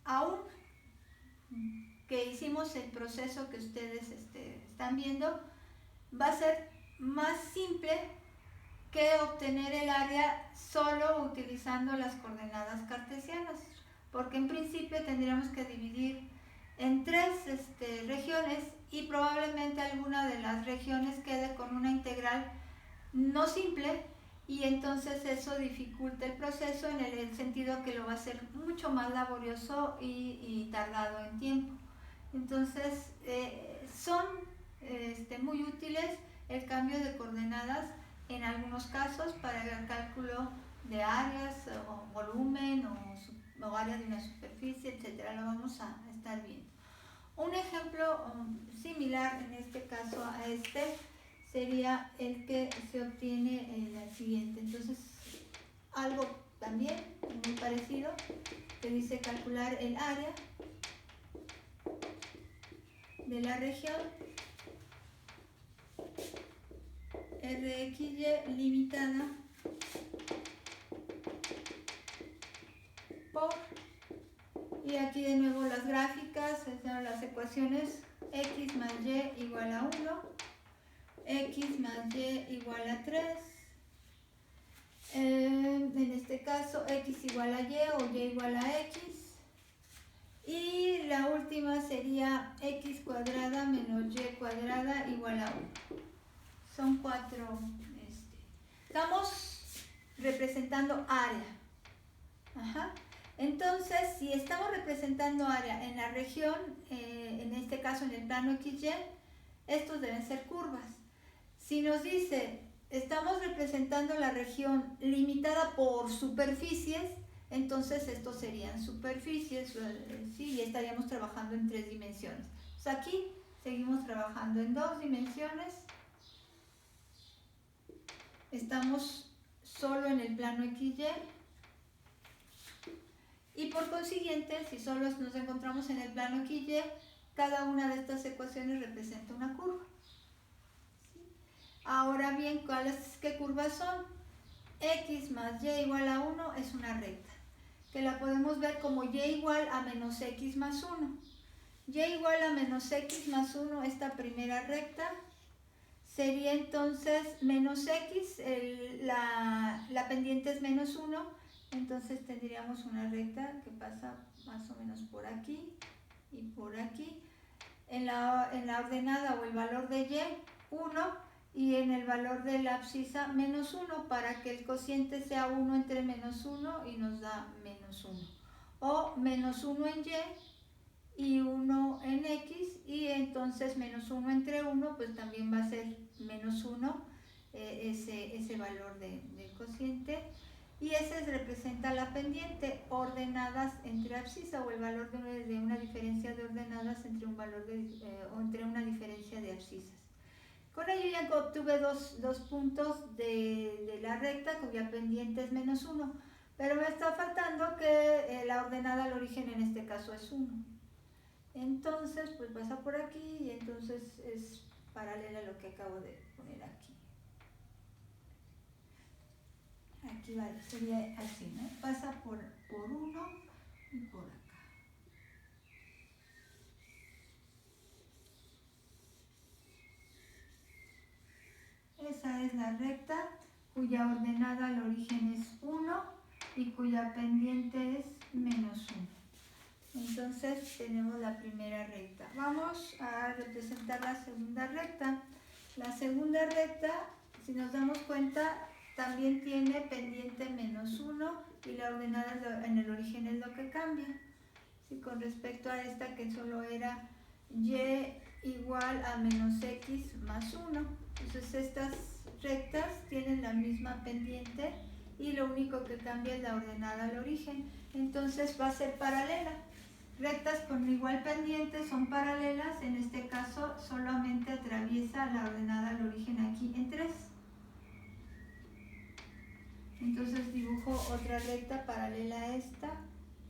aún que hicimos el proceso que ustedes están viendo, va a ser más simple que obtener el área solo utilizando las coordenadas cartesianas, porque en principio tendríamos que dividir en 3 regiones y probablemente alguna de las regiones quede con una integral no simple, y entonces eso dificulta el proceso en el sentido que lo va a hacer mucho más laborioso y tardado en tiempo. Entonces son muy útiles el cambio de coordenadas en algunos casos para el cálculo de áreas o volumen o área de una superficie, etcétera. Lo vamos a estar viendo. Un ejemplo similar en este caso a sería el que se obtiene en la siguiente. Entonces, algo también muy parecido, que dice calcular el área de la región RXY limitada por, y aquí de nuevo las gráficas, las ecuaciones x más y igual a 1, x más y igual a 3, en este caso x igual a y o y igual a x, y la última sería x cuadrada menos y cuadrada igual a 1. Son 4. Estamos representando área. Ajá. Entonces, si estamos representando área en la región, en este caso en el plano XY, estos deben ser curvas. Si nos dice, estamos representando la región limitada por superficies, entonces estos serían superficies, ¿sí? Y estaríamos trabajando en 3 dimensiones. Pues aquí seguimos trabajando en 2 dimensiones. Estamos solo en el plano XY. Y por consiguiente, si solo nos encontramos en el plano XY, cada una de estas ecuaciones representa una curva. Ahora bien, ¿qué curvas son? X más y igual a 1 es una recta, que la podemos ver como y igual a menos x más 1. Y igual a menos x más 1, esta primera recta, sería entonces menos x, la pendiente es menos 1, entonces tendríamos una recta que pasa más o menos por aquí y por aquí. En la ordenada o el valor de y, 1, y en el valor de la abscisa menos 1, para que el cociente sea 1 entre menos 1 y nos da menos 1. O menos 1 en y 1 en x, y entonces menos 1 entre 1 pues también va a ser menos 1, ese valor del cociente, y ese representa la pendiente ordenadas entre abscisa, o el valor de una diferencia de ordenadas entre un valor o entre una diferencia de abscisas. Con ello ya obtuve dos puntos de la recta cuya pendiente es menos 1, pero me está faltando que la ordenada al origen en este caso es 1. Entonces, pues pasa por aquí y entonces es paralela a lo que acabo de poner aquí. Aquí vale, sería así, ¿no? Pasa por 1 y por acá. Esa es la recta cuya ordenada al origen es 1 y cuya pendiente es menos 1. Entonces tenemos la primera recta. Vamos a representar la segunda recta. La segunda recta, si nos damos cuenta, también tiene pendiente menos 1 y la ordenada en el origen es lo que cambia. ¿Sí? Con respecto a esta que solo era y igual a menos x más 1. Entonces estas rectas tienen la misma pendiente y lo único que cambia es la ordenada al origen. Entonces va a ser paralela. Rectas con igual pendiente son paralelas, en este caso solamente atraviesa la ordenada al origen aquí en 3. Entonces dibujo otra recta paralela a esta,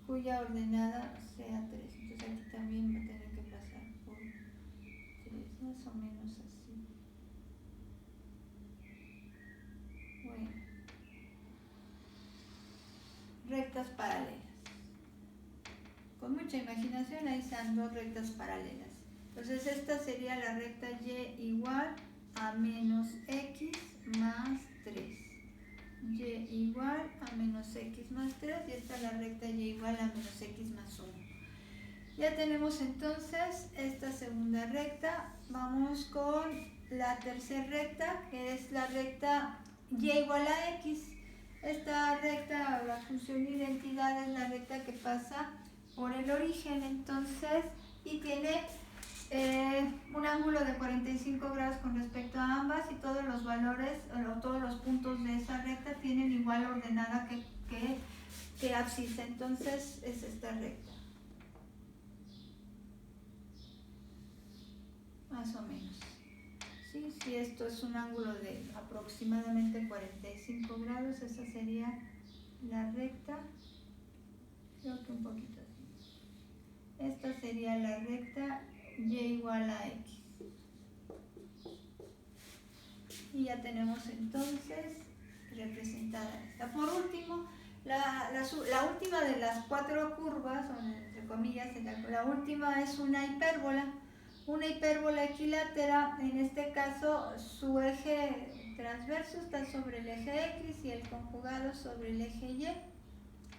cuya ordenada sea 3. Entonces aquí también va a tener que pasar por 3, más o menos así. rectas paralelas. Con mucha imaginación ahí están dos rectas paralelas. Entonces esta sería la recta y igual a menos x más 3. Y igual a menos x más 3 y esta es la recta y igual a menos x más 1. Ya tenemos entonces esta segunda recta. Vamos con la tercera recta, que es la recta y igual a x. Esta recta, la función de identidad, es la recta que pasa por el origen, entonces, y tiene un ángulo de 45 grados con respecto a ambas, y todos los valores o todos los puntos de esa recta tienen igual ordenada que abscisa. Entonces es esta recta, más o menos. ¿Sí? Si esto es un ángulo de aproximadamente 45 grados, esa sería la recta, creo que un poquito así. Esta sería la recta y igual a x. Y ya tenemos entonces representada esta. Por último, la última de las 4 curvas, o entre comillas, la última es una hipérbola. Una hipérbola equilátera, en este caso su eje transverso está sobre el eje X y el conjugado sobre el eje Y.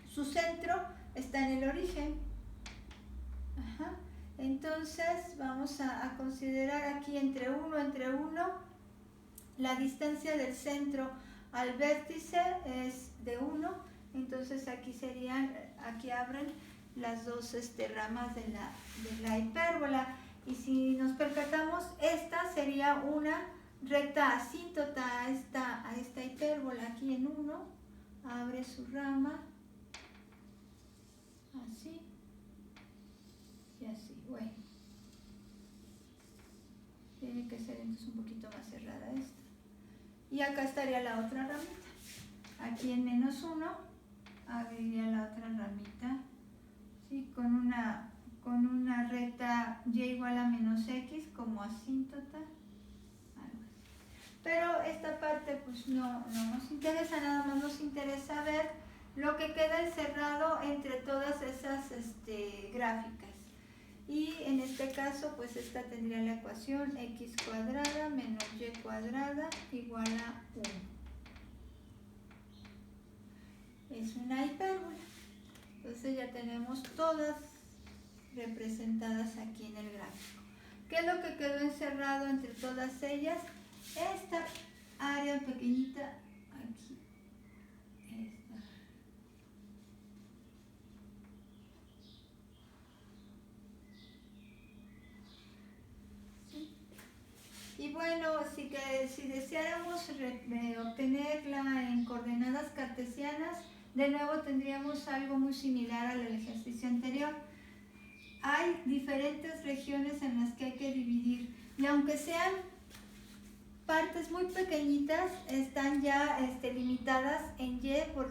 Su centro está en el origen. Ajá. Entonces vamos a considerar aquí entre 1, la distancia del centro al vértice es de 1, entonces aquí abren las dos ramas de la hipérbola. Y si nos percatamos, esta sería una recta asíntota a esta hipérbola. Aquí en 1 abre su rama, así y así. Bueno, tiene que ser entonces un poquito más cerrada esta. Y acá estaría la otra ramita. Aquí en menos 1 abriría la otra ramita, ¿sí? Con una recta y igual a menos x como asíntota, algo así. Pero esta parte pues no nos interesa, nada más nos interesa ver lo que queda encerrado entre todas esas gráficas. Y en este caso pues esta tendría la ecuación x cuadrada menos y cuadrada igual a 1. Es una hipérbola. Entonces ya tenemos todas representadas aquí en el gráfico. ¿Qué es lo que quedó encerrado entre todas ellas? Esta área pequeñita aquí. Esta. ¿Sí? Y bueno, si deseáramos obtenerla en coordenadas cartesianas, de nuevo tendríamos algo muy similar al ejercicio anterior. Hay diferentes regiones en las que hay que dividir, y aunque sean partes muy pequeñitas, están ya limitadas en Y por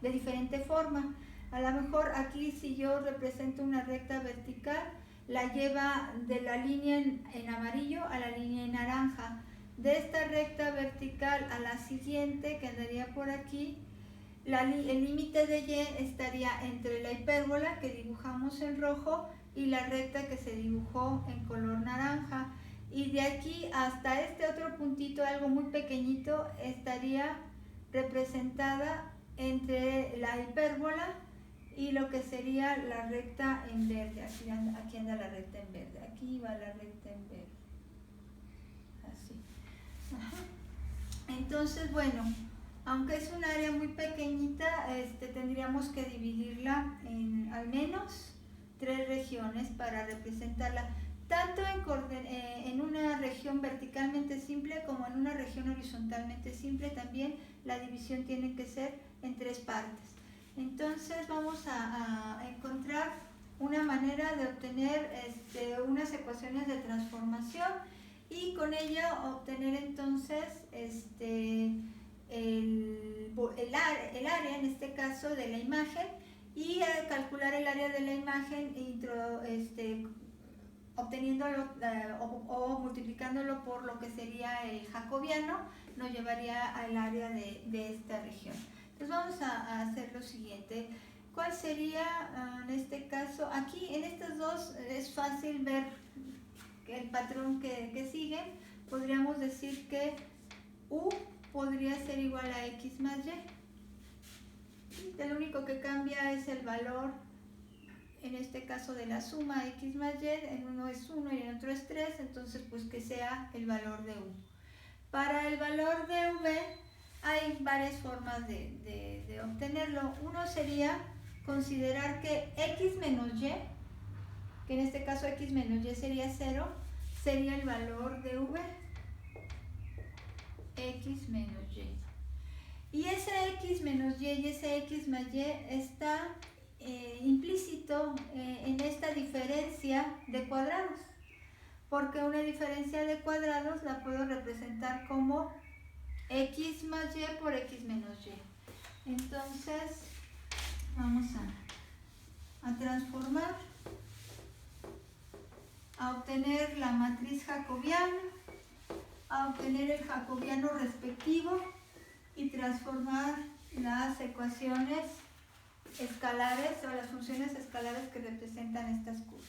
de diferente forma. A lo mejor aquí, si yo represento una recta vertical, la lleva de la línea en amarillo a la línea en naranja. De esta recta vertical a la siguiente, que andaría por aquí, el límite de Y estaría entre la hipérbola que dibujamos en rojo y la recta que se dibujó en color naranja. Y de aquí hasta este otro puntito, algo muy pequeñito, estaría representada entre la hipérbola y lo que sería la recta en verde. Aquí anda la recta en verde, aquí va la recta en verde. Así. Ajá. Entonces, bueno, aunque es un área muy pequeñita, tendríamos que dividirla en al menos 3 regiones para representarla, tanto en una región verticalmente simple como en una región horizontalmente simple. También la división tiene que ser en 3 partes. Entonces vamos a encontrar una manera de obtener unas ecuaciones de transformación y con ella obtener entonces el área, en este caso, de la imagen, y calcular el área de la imagen obteniéndolo o multiplicándolo por lo que sería el jacobiano, nos llevaría al área de esta región. Entonces vamos a hacer lo siguiente. ¿Cuál sería en este caso? Aquí en estas dos es fácil ver el patrón que siguen. Podríamos decir que U podría ser igual a X más Y. Lo único que cambia es el valor, en este caso de la suma X más Y, en uno es 1 y en otro es 3, entonces pues que sea el valor de U. Para el valor de V hay varias formas de obtenerlo. Uno sería considerar que X menos Y, que en este caso X menos Y sería 0, sería el valor de V. X menos Y. Y ese X menos Y y ese X más Y está implícito en esta diferencia de cuadrados, porque una diferencia de cuadrados la puedo representar como X más Y por X menos Y. Entonces vamos a transformar, a obtener la matriz jacobiana, a obtener el jacobiano respectivo y transformar las ecuaciones escalares o las funciones escalares que representan estas curvas.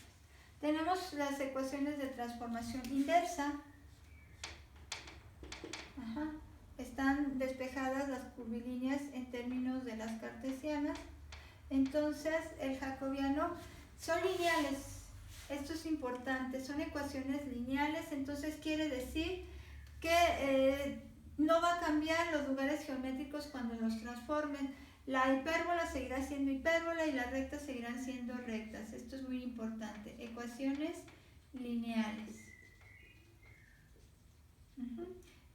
Tenemos las ecuaciones de transformación inversa. Están despejadas las curvilíneas en términos de las cartesianas. Entonces el jacobiano son lineales. Esto es importante, son ecuaciones lineales, entonces quiere decir que no va a cambiar los lugares geométricos cuando los transformen. La hipérbola seguirá siendo hipérbola y las rectas seguirán siendo rectas. Esto es muy importante. Ecuaciones lineales.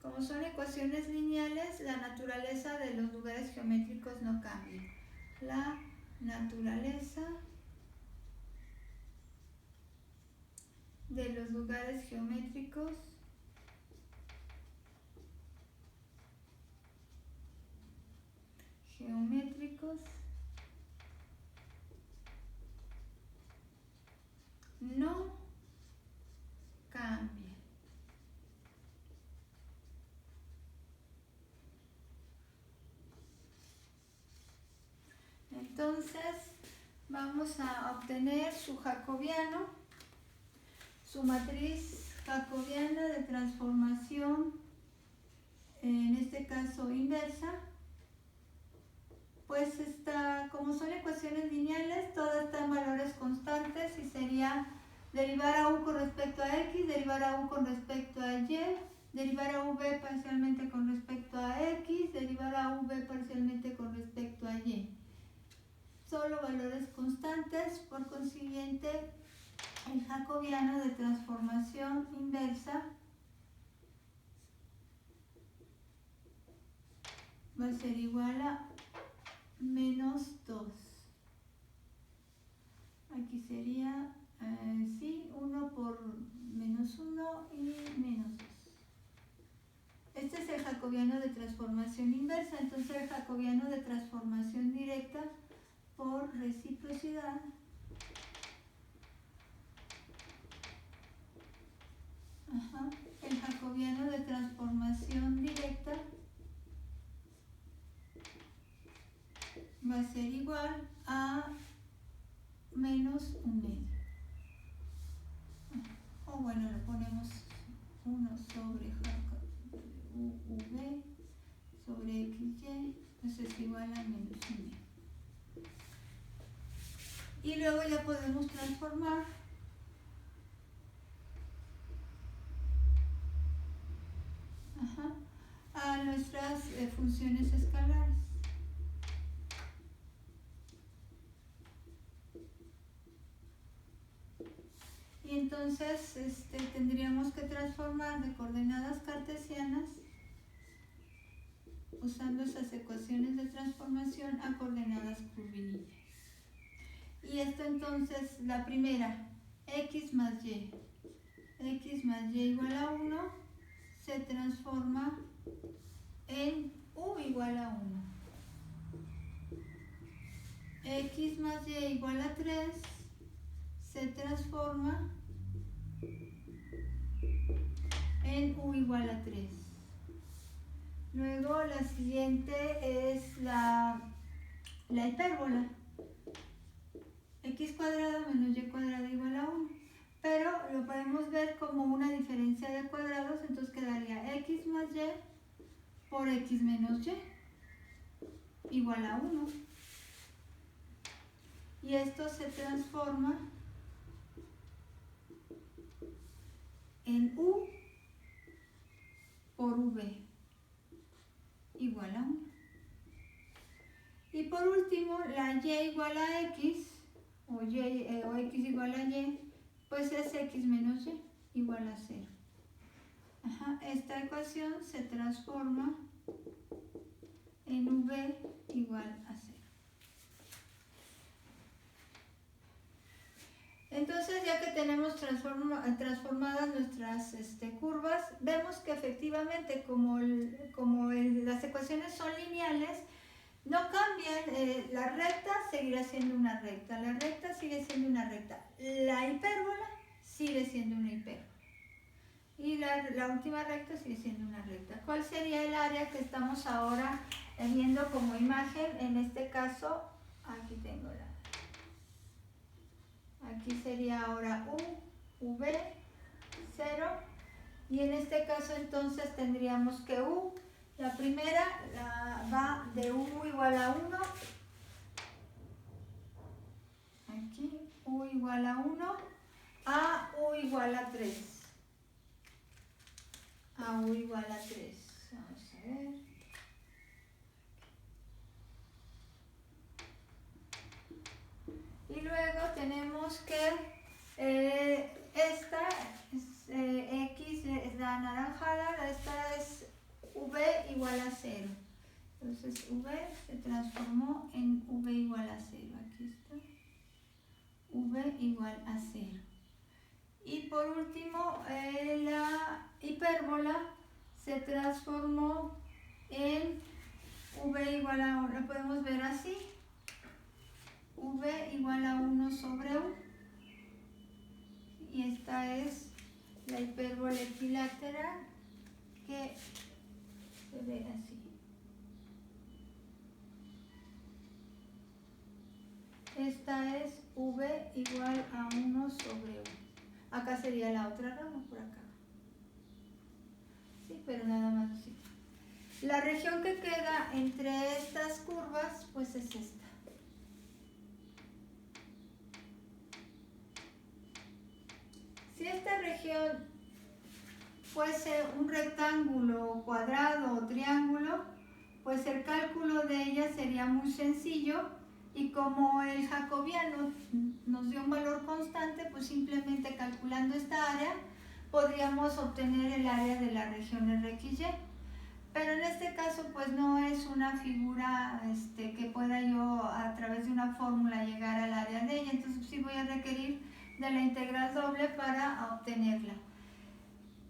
Como son ecuaciones lineales, la naturaleza de los lugares geométricos no cambia. La naturaleza de los lugares geométricos no cambia. Entonces vamos a obtener su jacobiano, su matriz jacobiana de transformación, en este caso inversa. Pues como son ecuaciones lineales, todas están en valores constantes y sería derivar a U con respecto a X, derivar a U con respecto a Y, derivar a V parcialmente con respecto a X, derivar a V parcialmente con respecto a Y. Solo valores constantes, por consiguiente el jacobiano de transformación inversa va a ser igual a menos 2. Aquí sería, 1 por menos 1 y menos 2. Este es el jacobiano de transformación inversa. Entonces el jacobiano de transformación directa por reciprocidad el jacobiano de transformación directa va a ser igual a menos 1/2. O bueno, lo ponemos 1 sobre UV sobre XY, eso es igual a menos 1/2. Y luego ya podemos transformar a nuestras funciones escalares. Y entonces tendríamos que transformar de coordenadas cartesianas usando esas ecuaciones de transformación a coordenadas curvilíneas. Y esto entonces, la primera, X más Y igual a 1, se transforma en U igual a 1. X más Y igual a 3 se transforma en U igual a 3. Luego la siguiente es la hipérbola. X cuadrado menos Y cuadrado igual a 1. Pero lo podemos ver como una diferencia de cuadrados, entonces quedaría X más Y por X menos Y igual a 1. Y esto se transforma en U por V igual a 1. Y por último, la Y igual a X, o X igual a Y, pues es X menos Y igual a 0. Esta ecuación se transforma en V igual a 0. Entonces, ya que tenemos transformadas nuestras curvas, vemos que efectivamente como las ecuaciones son lineales, no cambian. La recta seguirá siendo una recta, la recta sigue siendo una recta, la hipérbola sigue siendo una hipérbola y la última recta sigue siendo una recta. ¿Cuál sería el área que estamos ahora viendo como imagen? En este caso, aquí tengo aquí sería ahora U, V, 0, y en este caso entonces tendríamos que U, la primera va de U igual a 1, aquí U igual a 1, a U igual a 3, a U igual a 3, vamos a ver. Y luego tenemos que esta X es la anaranjada, esta es V igual a 0. Entonces V se transformó en V igual a 0. Aquí está. V igual a 0. Y por último, la hipérbola se transformó en V igual a 1. Lo podemos ver así. V igual a 1 sobre U. Y esta es la hipérbola equilateral que se ve así. Esta es V igual a 1 sobre U. Acá sería la otra rama, por acá. Sí, pero nada más así. La región que queda entre estas curvas, pues es esta. Si esta región fuese un rectángulo, cuadrado o triángulo, pues el cálculo de ella sería muy sencillo, y como el jacobiano nos dio un valor constante, pues simplemente calculando esta área podríamos obtener el área de la región RXY. Pero en este caso pues no es una figura que pueda yo a través de una fórmula llegar al área de ella, entonces sí voy a requerir de la integral doble para obtenerla.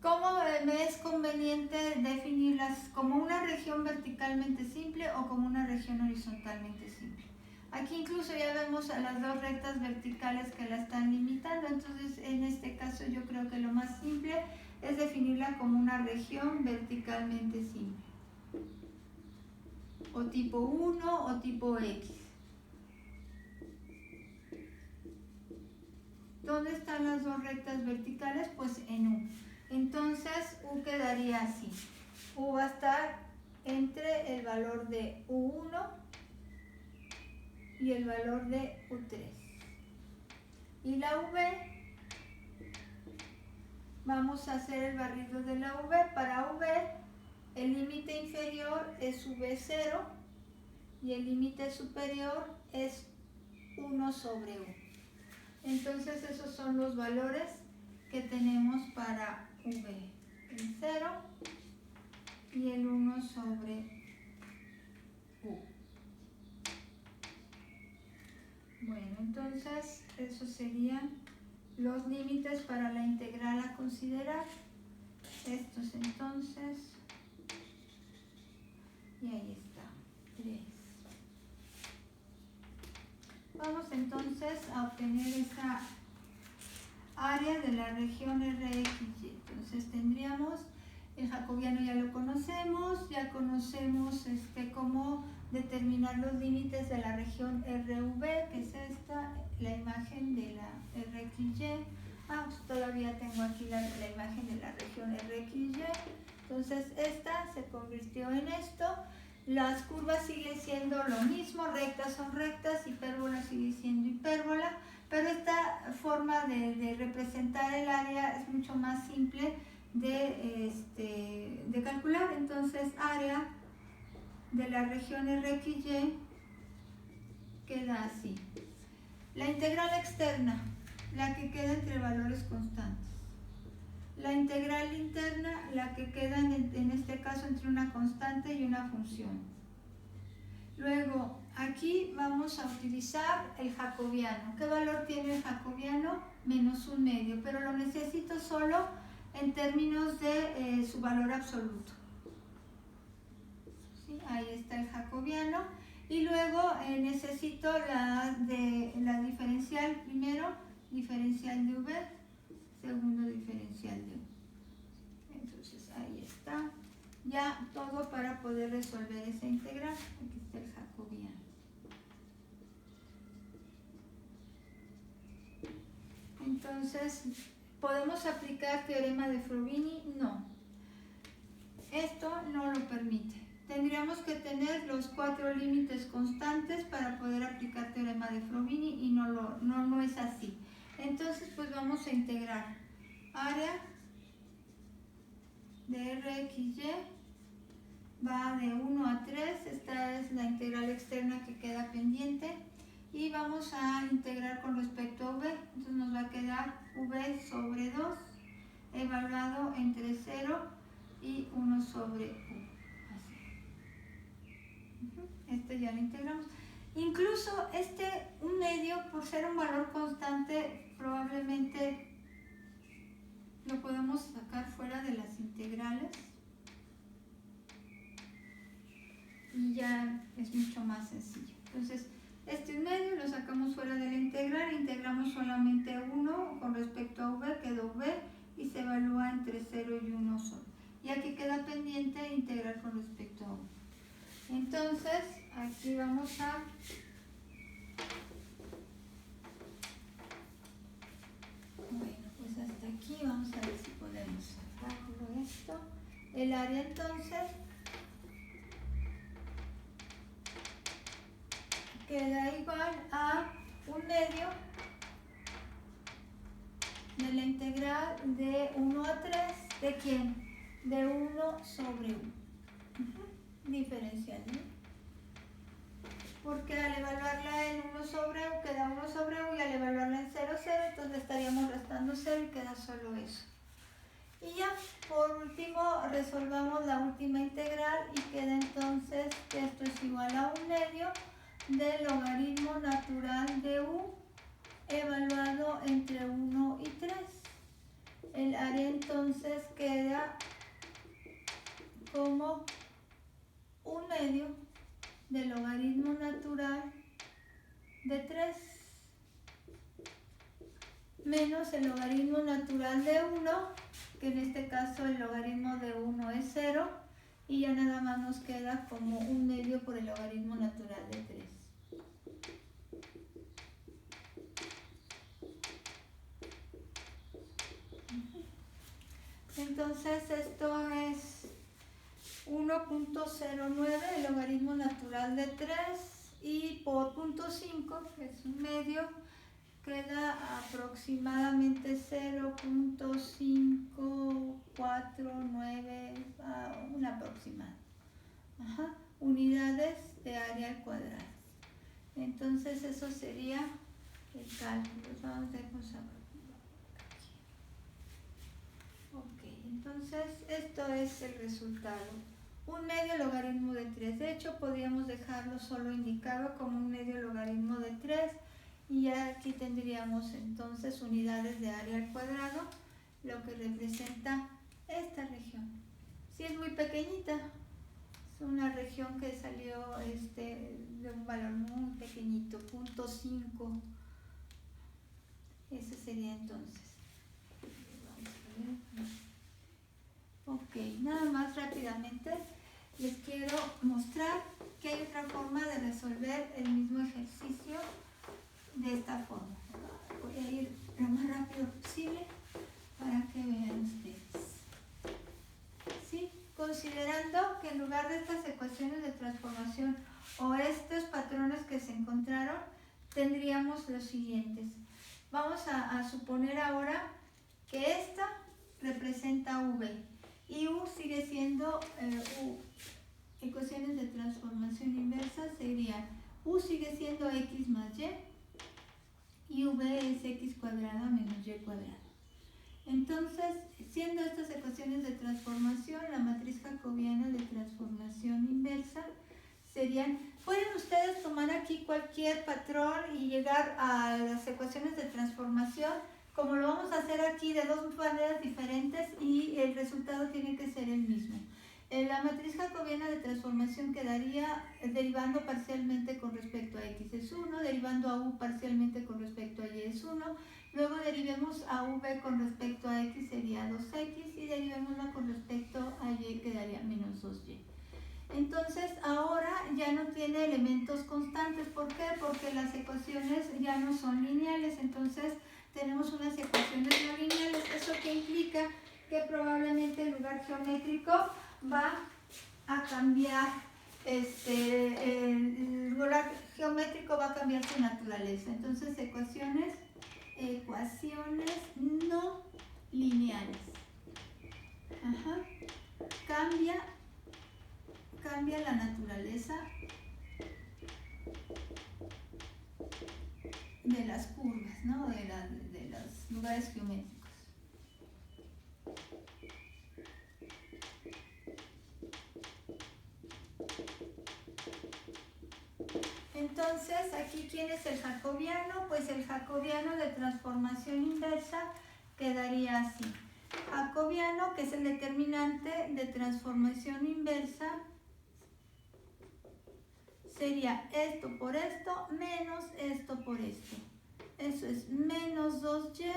¿Cómo me es conveniente definirlas? ¿Como una región verticalmente simple o como una región horizontalmente simple? Aquí incluso ya vemos a las dos rectas verticales que la están limitando, entonces en este caso yo creo que lo más simple es definirla como una región verticalmente simple, o tipo 1 o tipo X. ¿Dónde están las dos rectas verticales? Pues en U. Entonces U quedaría así. U va a estar entre el valor de U1 y el valor de U3. Y la V, vamos a hacer el barrido de la V. Para V, el límite inferior es V0 y el límite superior es 1 sobre U. Entonces esos son los valores que tenemos para V. El 0 y el 1 sobre U. Bueno, entonces esos serían los límites para la integral a considerar. Estos entonces, y ahí está, 3. Vamos entonces a obtener esa área de la región RXY. Entonces tendríamos El jacobiano ya lo conocemos, ya conocemos cómo determinar los límites de la región RV, que es esta, la imagen de la RXY. Pues todavía tengo aquí la imagen de la región RXY. Entonces esta se convirtió en esto. Las curvas siguen siendo lo mismo, rectas son rectas, hipérbola sigue siendo hipérbola, pero esta forma de representar el área es mucho más simple de calcular. Entonces área de la región RXY queda así. La integral externa, la que queda entre valores constantes. La integral interna, la que queda en este caso entre una constante y una función. Luego, aquí vamos a utilizar el jacobiano. ¿Qué valor tiene el jacobiano? -1/2, pero lo necesito solo en términos de su valor absoluto. ¿Sí? Ahí está el jacobiano. Y luego necesito la diferencial primero, diferencial de V, segundo diferencial de U. Entonces ahí está. Ya todo para poder resolver esa integral. Aquí está el jacobiano. Entonces, ¿podemos aplicar teorema de Frovini? No. Esto no lo permite. Tendríamos que tener los 4 límites constantes para poder aplicar teorema de Frovini y no es así. Entonces, pues vamos a integrar área de RXY va de 1 a 3, esta es la integral externa que queda pendiente, y vamos a integrar con respecto a V, entonces nos va a quedar V sobre 2 evaluado entre 0 y 1 sobre U. Así. Ya lo integramos. Incluso 1/2, por ser un valor constante, probablemente lo podemos sacar fuera de las integrales y ya es mucho más sencillo. Entonces, 1/2 lo sacamos fuera de la integral, integramos solamente 1 con respecto a V, quedó V y se evalúa entre 0 y 1 solo. Y aquí queda pendiente integrar con respecto a U. Entonces, aquí vamos a hasta aquí, vamos a ver si podemos sacarlo esto. El área entonces queda igual a 1/2 de la integral de 1 a 3, ¿de quién? De 1 sobre U. Diferencial, ¿no? Porque al evaluarla en 1 sobre U queda 1 sobre U y al evaluarla en 0, 0, entonces estaríamos restando 0 y queda solo eso. Y ya, por último, resolvamos la última integral y queda entonces que esto es igual a 1/2 del logaritmo natural de U evaluado entre 1 y 3. El área entonces queda como 1/2 del logaritmo natural de 3 menos el logaritmo natural de 1, que en este caso el logaritmo de 1 es 0, y ya nada más nos queda como 1/2 por el logaritmo natural de 3. Entonces esto es 1.09, el logaritmo natural de 3, y por 0.5, que es 1/2, queda aproximadamente 0.549, un aproximado. Unidades de área al cuadrado. Entonces eso sería el cálculo. Vamos a ver. Ok, entonces esto es el resultado. 1/2 logaritmo de 3. De hecho, podríamos dejarlo solo indicado como 1/2 logaritmo de 3. Y ya aquí tendríamos entonces unidades de área al cuadrado, lo que representa esta región. Sí, es muy pequeñita, es una región que salió de un valor muy pequeñito, 0.5. Ese sería entonces. Vamos a ver. Ok, nada más rápidamente les quiero mostrar que hay otra forma de resolver el mismo ejercicio de esta forma. Voy a ir lo más rápido posible para que vean ustedes. ¿Sí? Considerando que en lugar de estas ecuaciones de transformación o estos patrones que se encontraron, tendríamos los siguientes. Vamos a suponer ahora que esta representa V y U sigue siendo U. Ecuaciones de transformación inversa serían U sigue siendo X más Y V es X cuadrada menos Y cuadrada. Entonces, siendo estas ecuaciones de transformación, la matriz jacobiana de transformación inversa serían, pueden ustedes tomar aquí cualquier patrón y llegar a las ecuaciones de transformación, como lo vamos a hacer aquí de dos maneras diferentes y el resultado tiene que ser el mismo. La matriz jacobiana de transformación quedaría derivando parcialmente con respecto a X es 1, derivando a U parcialmente con respecto a Y es 1, luego derivemos a V con respecto a X sería 2X y derivémosla con respecto a Y quedaría menos 2Y. Entonces ahora ya no tiene elementos constantes. ¿Por qué? Porque las ecuaciones ya no son lineales. Entonces tenemos unas ecuaciones no lineales. ¿Eso qué implica? Que probablemente el lugar geométrico va a cambiar, el lugar geométrico va a cambiar su naturaleza. Entonces ecuaciones no lineales. Cambia la naturaleza de las curvas, ¿no? de los lugares geométricos. Entonces, aquí, ¿quién es el jacobiano? Pues el jacobiano de transformación inversa quedaría así. Jacobiano, que es el determinante de transformación inversa, sería esto por esto menos esto por esto. Eso es menos 2y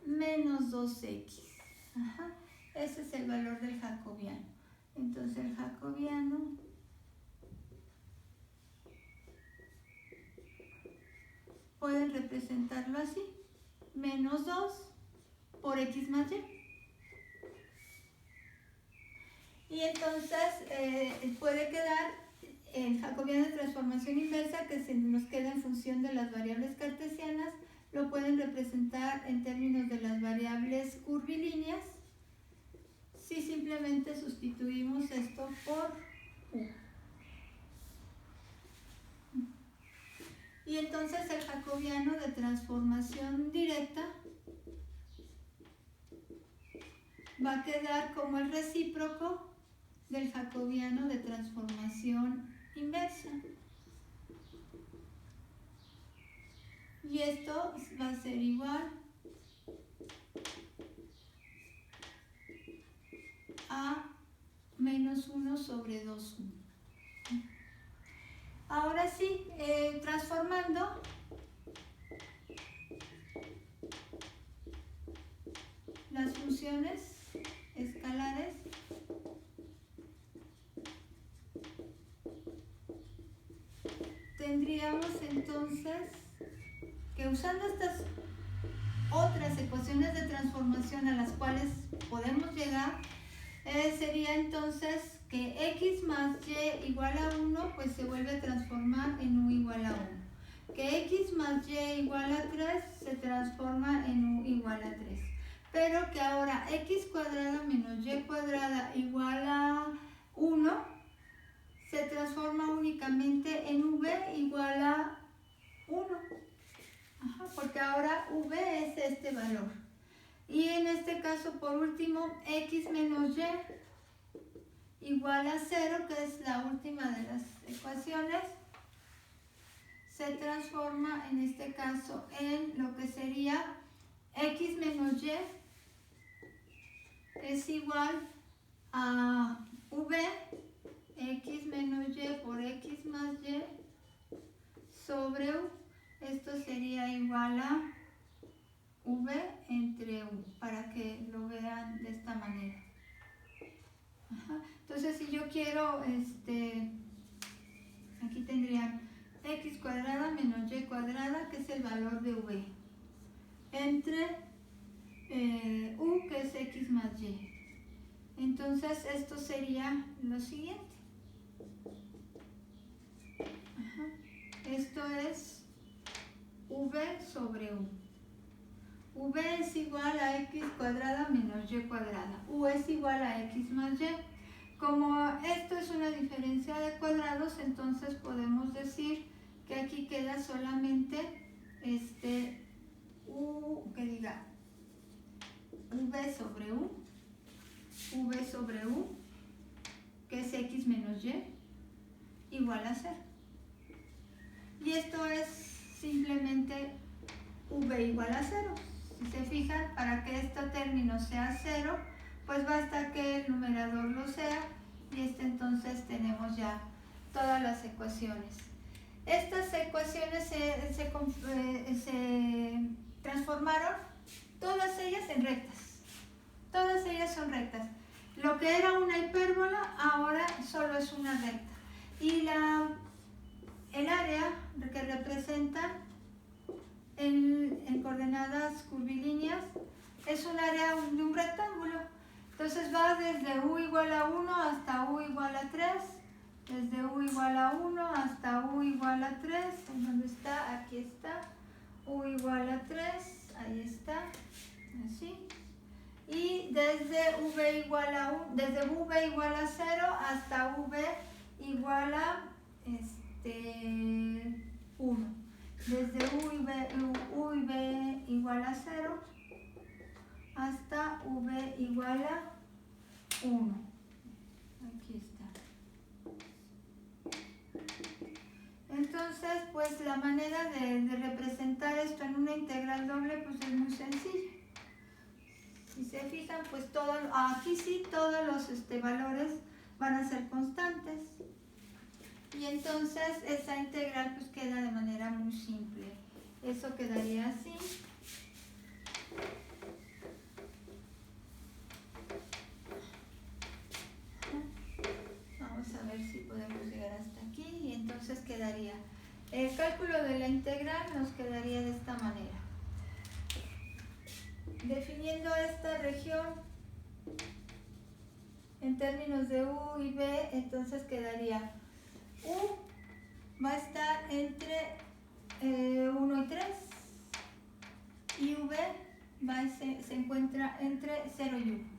menos 2x. Ese es el valor del jacobiano. Entonces el jacobiano pueden representarlo así. Menos 2 por x más y. Y entonces puede quedar el jacobiano de transformación inversa, que se nos queda en función de las variables cartesianas, lo pueden representar en términos de las variables curvilíneas si simplemente sustituimos esto por U. Y entonces el jacobiano de transformación directa va a quedar como el recíproco del jacobiano de transformación inversa. Y esto va a ser igual a menos 1 sobre 2U. Ahora sí, transformando, las funciones escalares tendríamos entonces que, usando estas otras ecuaciones de transformación a las cuales podemos llegar, sería entonces que x más y igual a 1 pues se vuelve a transformar en u igual a 1, que x más y igual a 3 se transforma en u igual a 3, pero que ahora x cuadrada menos y cuadrada igual a 1 se transforma únicamente en v igual a 1, porque ahora v es este valor. Y en este caso, por último, x menos y igual a 0, que es la última de las ecuaciones, se transforma en este caso en lo que sería x menos y es igual a v, x menos y por x más y sobre u. Esto sería igual a v entre u, para que lo vean de esta manera. quiero, aquí tendrían x cuadrada menos y cuadrada, que es el valor de v, entre u, que es x más y. Entonces esto sería lo siguiente. Esto es v sobre u. V es igual a x cuadrada menos y cuadrada. U es igual a x más y. Como esto es una diferencia de cuadrados, entonces podemos decir que aquí queda solamente u, que diga v sobre u, v sobre u, que es x menos y, igual a 0. Y esto es simplemente v igual a 0. Si se fijan, para que este término sea 0, pues basta que el numerador lo sea, y entonces tenemos ya todas las ecuaciones. Estas ecuaciones se transformaron, todas ellas en rectas. Todas ellas son rectas. Lo que era una hipérbola ahora solo es una recta. Y el área que representa en coordenadas curvilíneas es un área de un rectángulo. Entonces va desde u igual a 1 hasta u igual a 3, desde u igual a 1 hasta u igual a 3, ¿en dónde está? Aquí está, u igual a 3, ahí está, así. Y desde v igual a 1, desde v igual a 0 hasta v igual a 1. Desde u y v igual a 0 hasta v igual a 1. Aquí está. Entonces, pues la manera de representar esto en una integral doble pues es muy sencilla. Si se fijan, pues aquí sí todos los valores van a ser constantes. Y entonces esa integral pues queda de manera muy simple. Eso quedaría así. Vamos a ver si podemos llegar hasta aquí. Y entonces quedaría, el cálculo de la integral nos quedaría de esta manera. Definiendo esta región en términos de u y v, entonces quedaría u va a estar entre 1 y 3 y v se encuentra entre 0 y 1.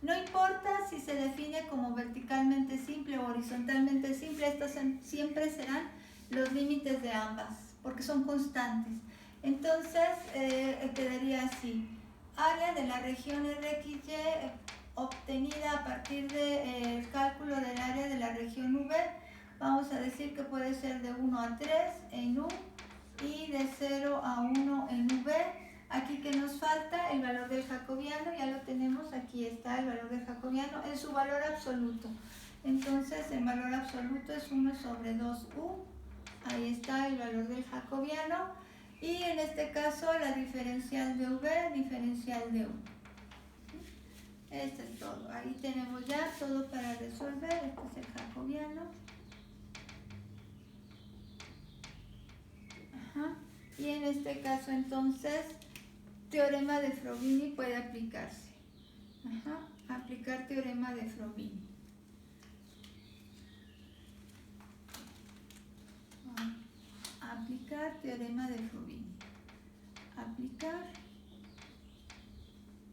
No importa si se define como verticalmente simple o horizontalmente simple, estos siempre serán los límites de ambas, porque son constantes. Entonces quedaría así: área de la región RXY obtenida a partir del cálculo del área de la región V, vamos a decir que puede ser de 1 a 3 en U y de 0 a 1 en V. Aquí que nos falta el valor del jacobiano, ya lo tenemos, aquí está el valor del jacobiano en su valor absoluto. Entonces el valor absoluto es 1 sobre 2U, ahí está el valor del jacobiano, y en este caso la diferencial de V, diferencial de U. Esto es todo, ahí tenemos ya todo para resolver. Este es el jacobiano. Y en este caso entonces teorema de Frovini puede aplicarse. Aplicar teorema de Frovini. Aplicar teorema de Frovini. Aplicar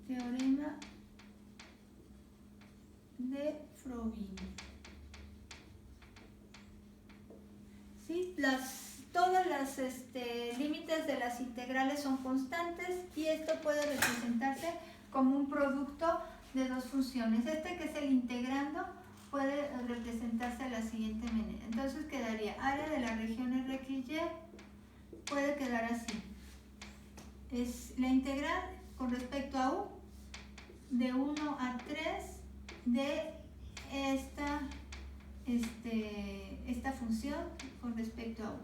teorema de Frovini. ¿Sí? Todas las límites de las integrales son constantes, y esto puede representarse como un producto de dos funciones. Que es el integrando puede representarse de la siguiente manera. Entonces quedaría área de la región RXY, puede quedar así. Es la integral con respecto a U de 1 a 3 de esta función con respecto a U.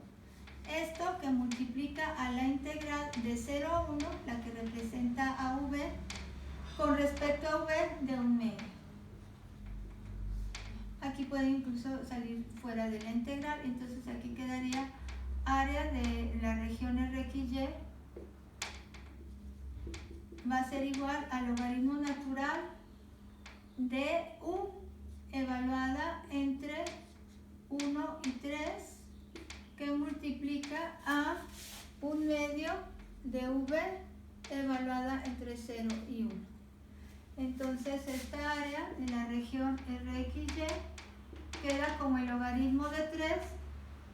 Esto que multiplica a la integral de 0 a 1, la que representa a V, con respecto a V de 1 medio. Aquí aquí puede incluso salir fuera de la integral, entonces aquí quedaría área de la región RXY va a ser igual al logaritmo natural de U evaluada entre 1 y 3 que multiplica a 1/2 de V evaluada entre 0 y 1. Entonces esta área de la región RXY queda como el logaritmo de 3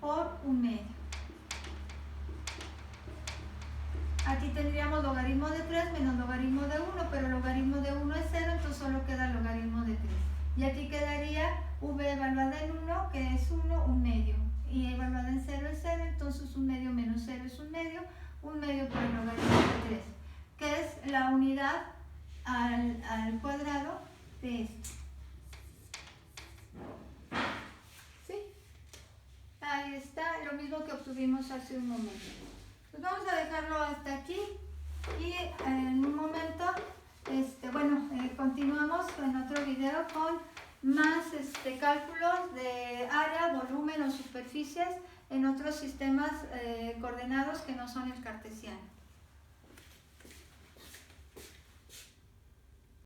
por 1/2. Aquí tendríamos logaritmo de 3 menos logaritmo de 1, pero el logaritmo de 1 es 0, entonces solo queda logaritmo de 3. Y aquí quedaría V evaluada en 1, que es 1, 1/2. Y evaluada en 0 es 0, entonces 1/2 menos 0 es 1/2, 1/2 por el logaritmo de 3, que es la unidad al cuadrado de esto. ¿Sí? Ahí está, lo mismo que obtuvimos hace un momento. Pues vamos a dejarlo hasta aquí y en un momento, continuamos en otro video con más cálculos de área, volumen o superficies en otros sistemas coordenados que no son el cartesiano.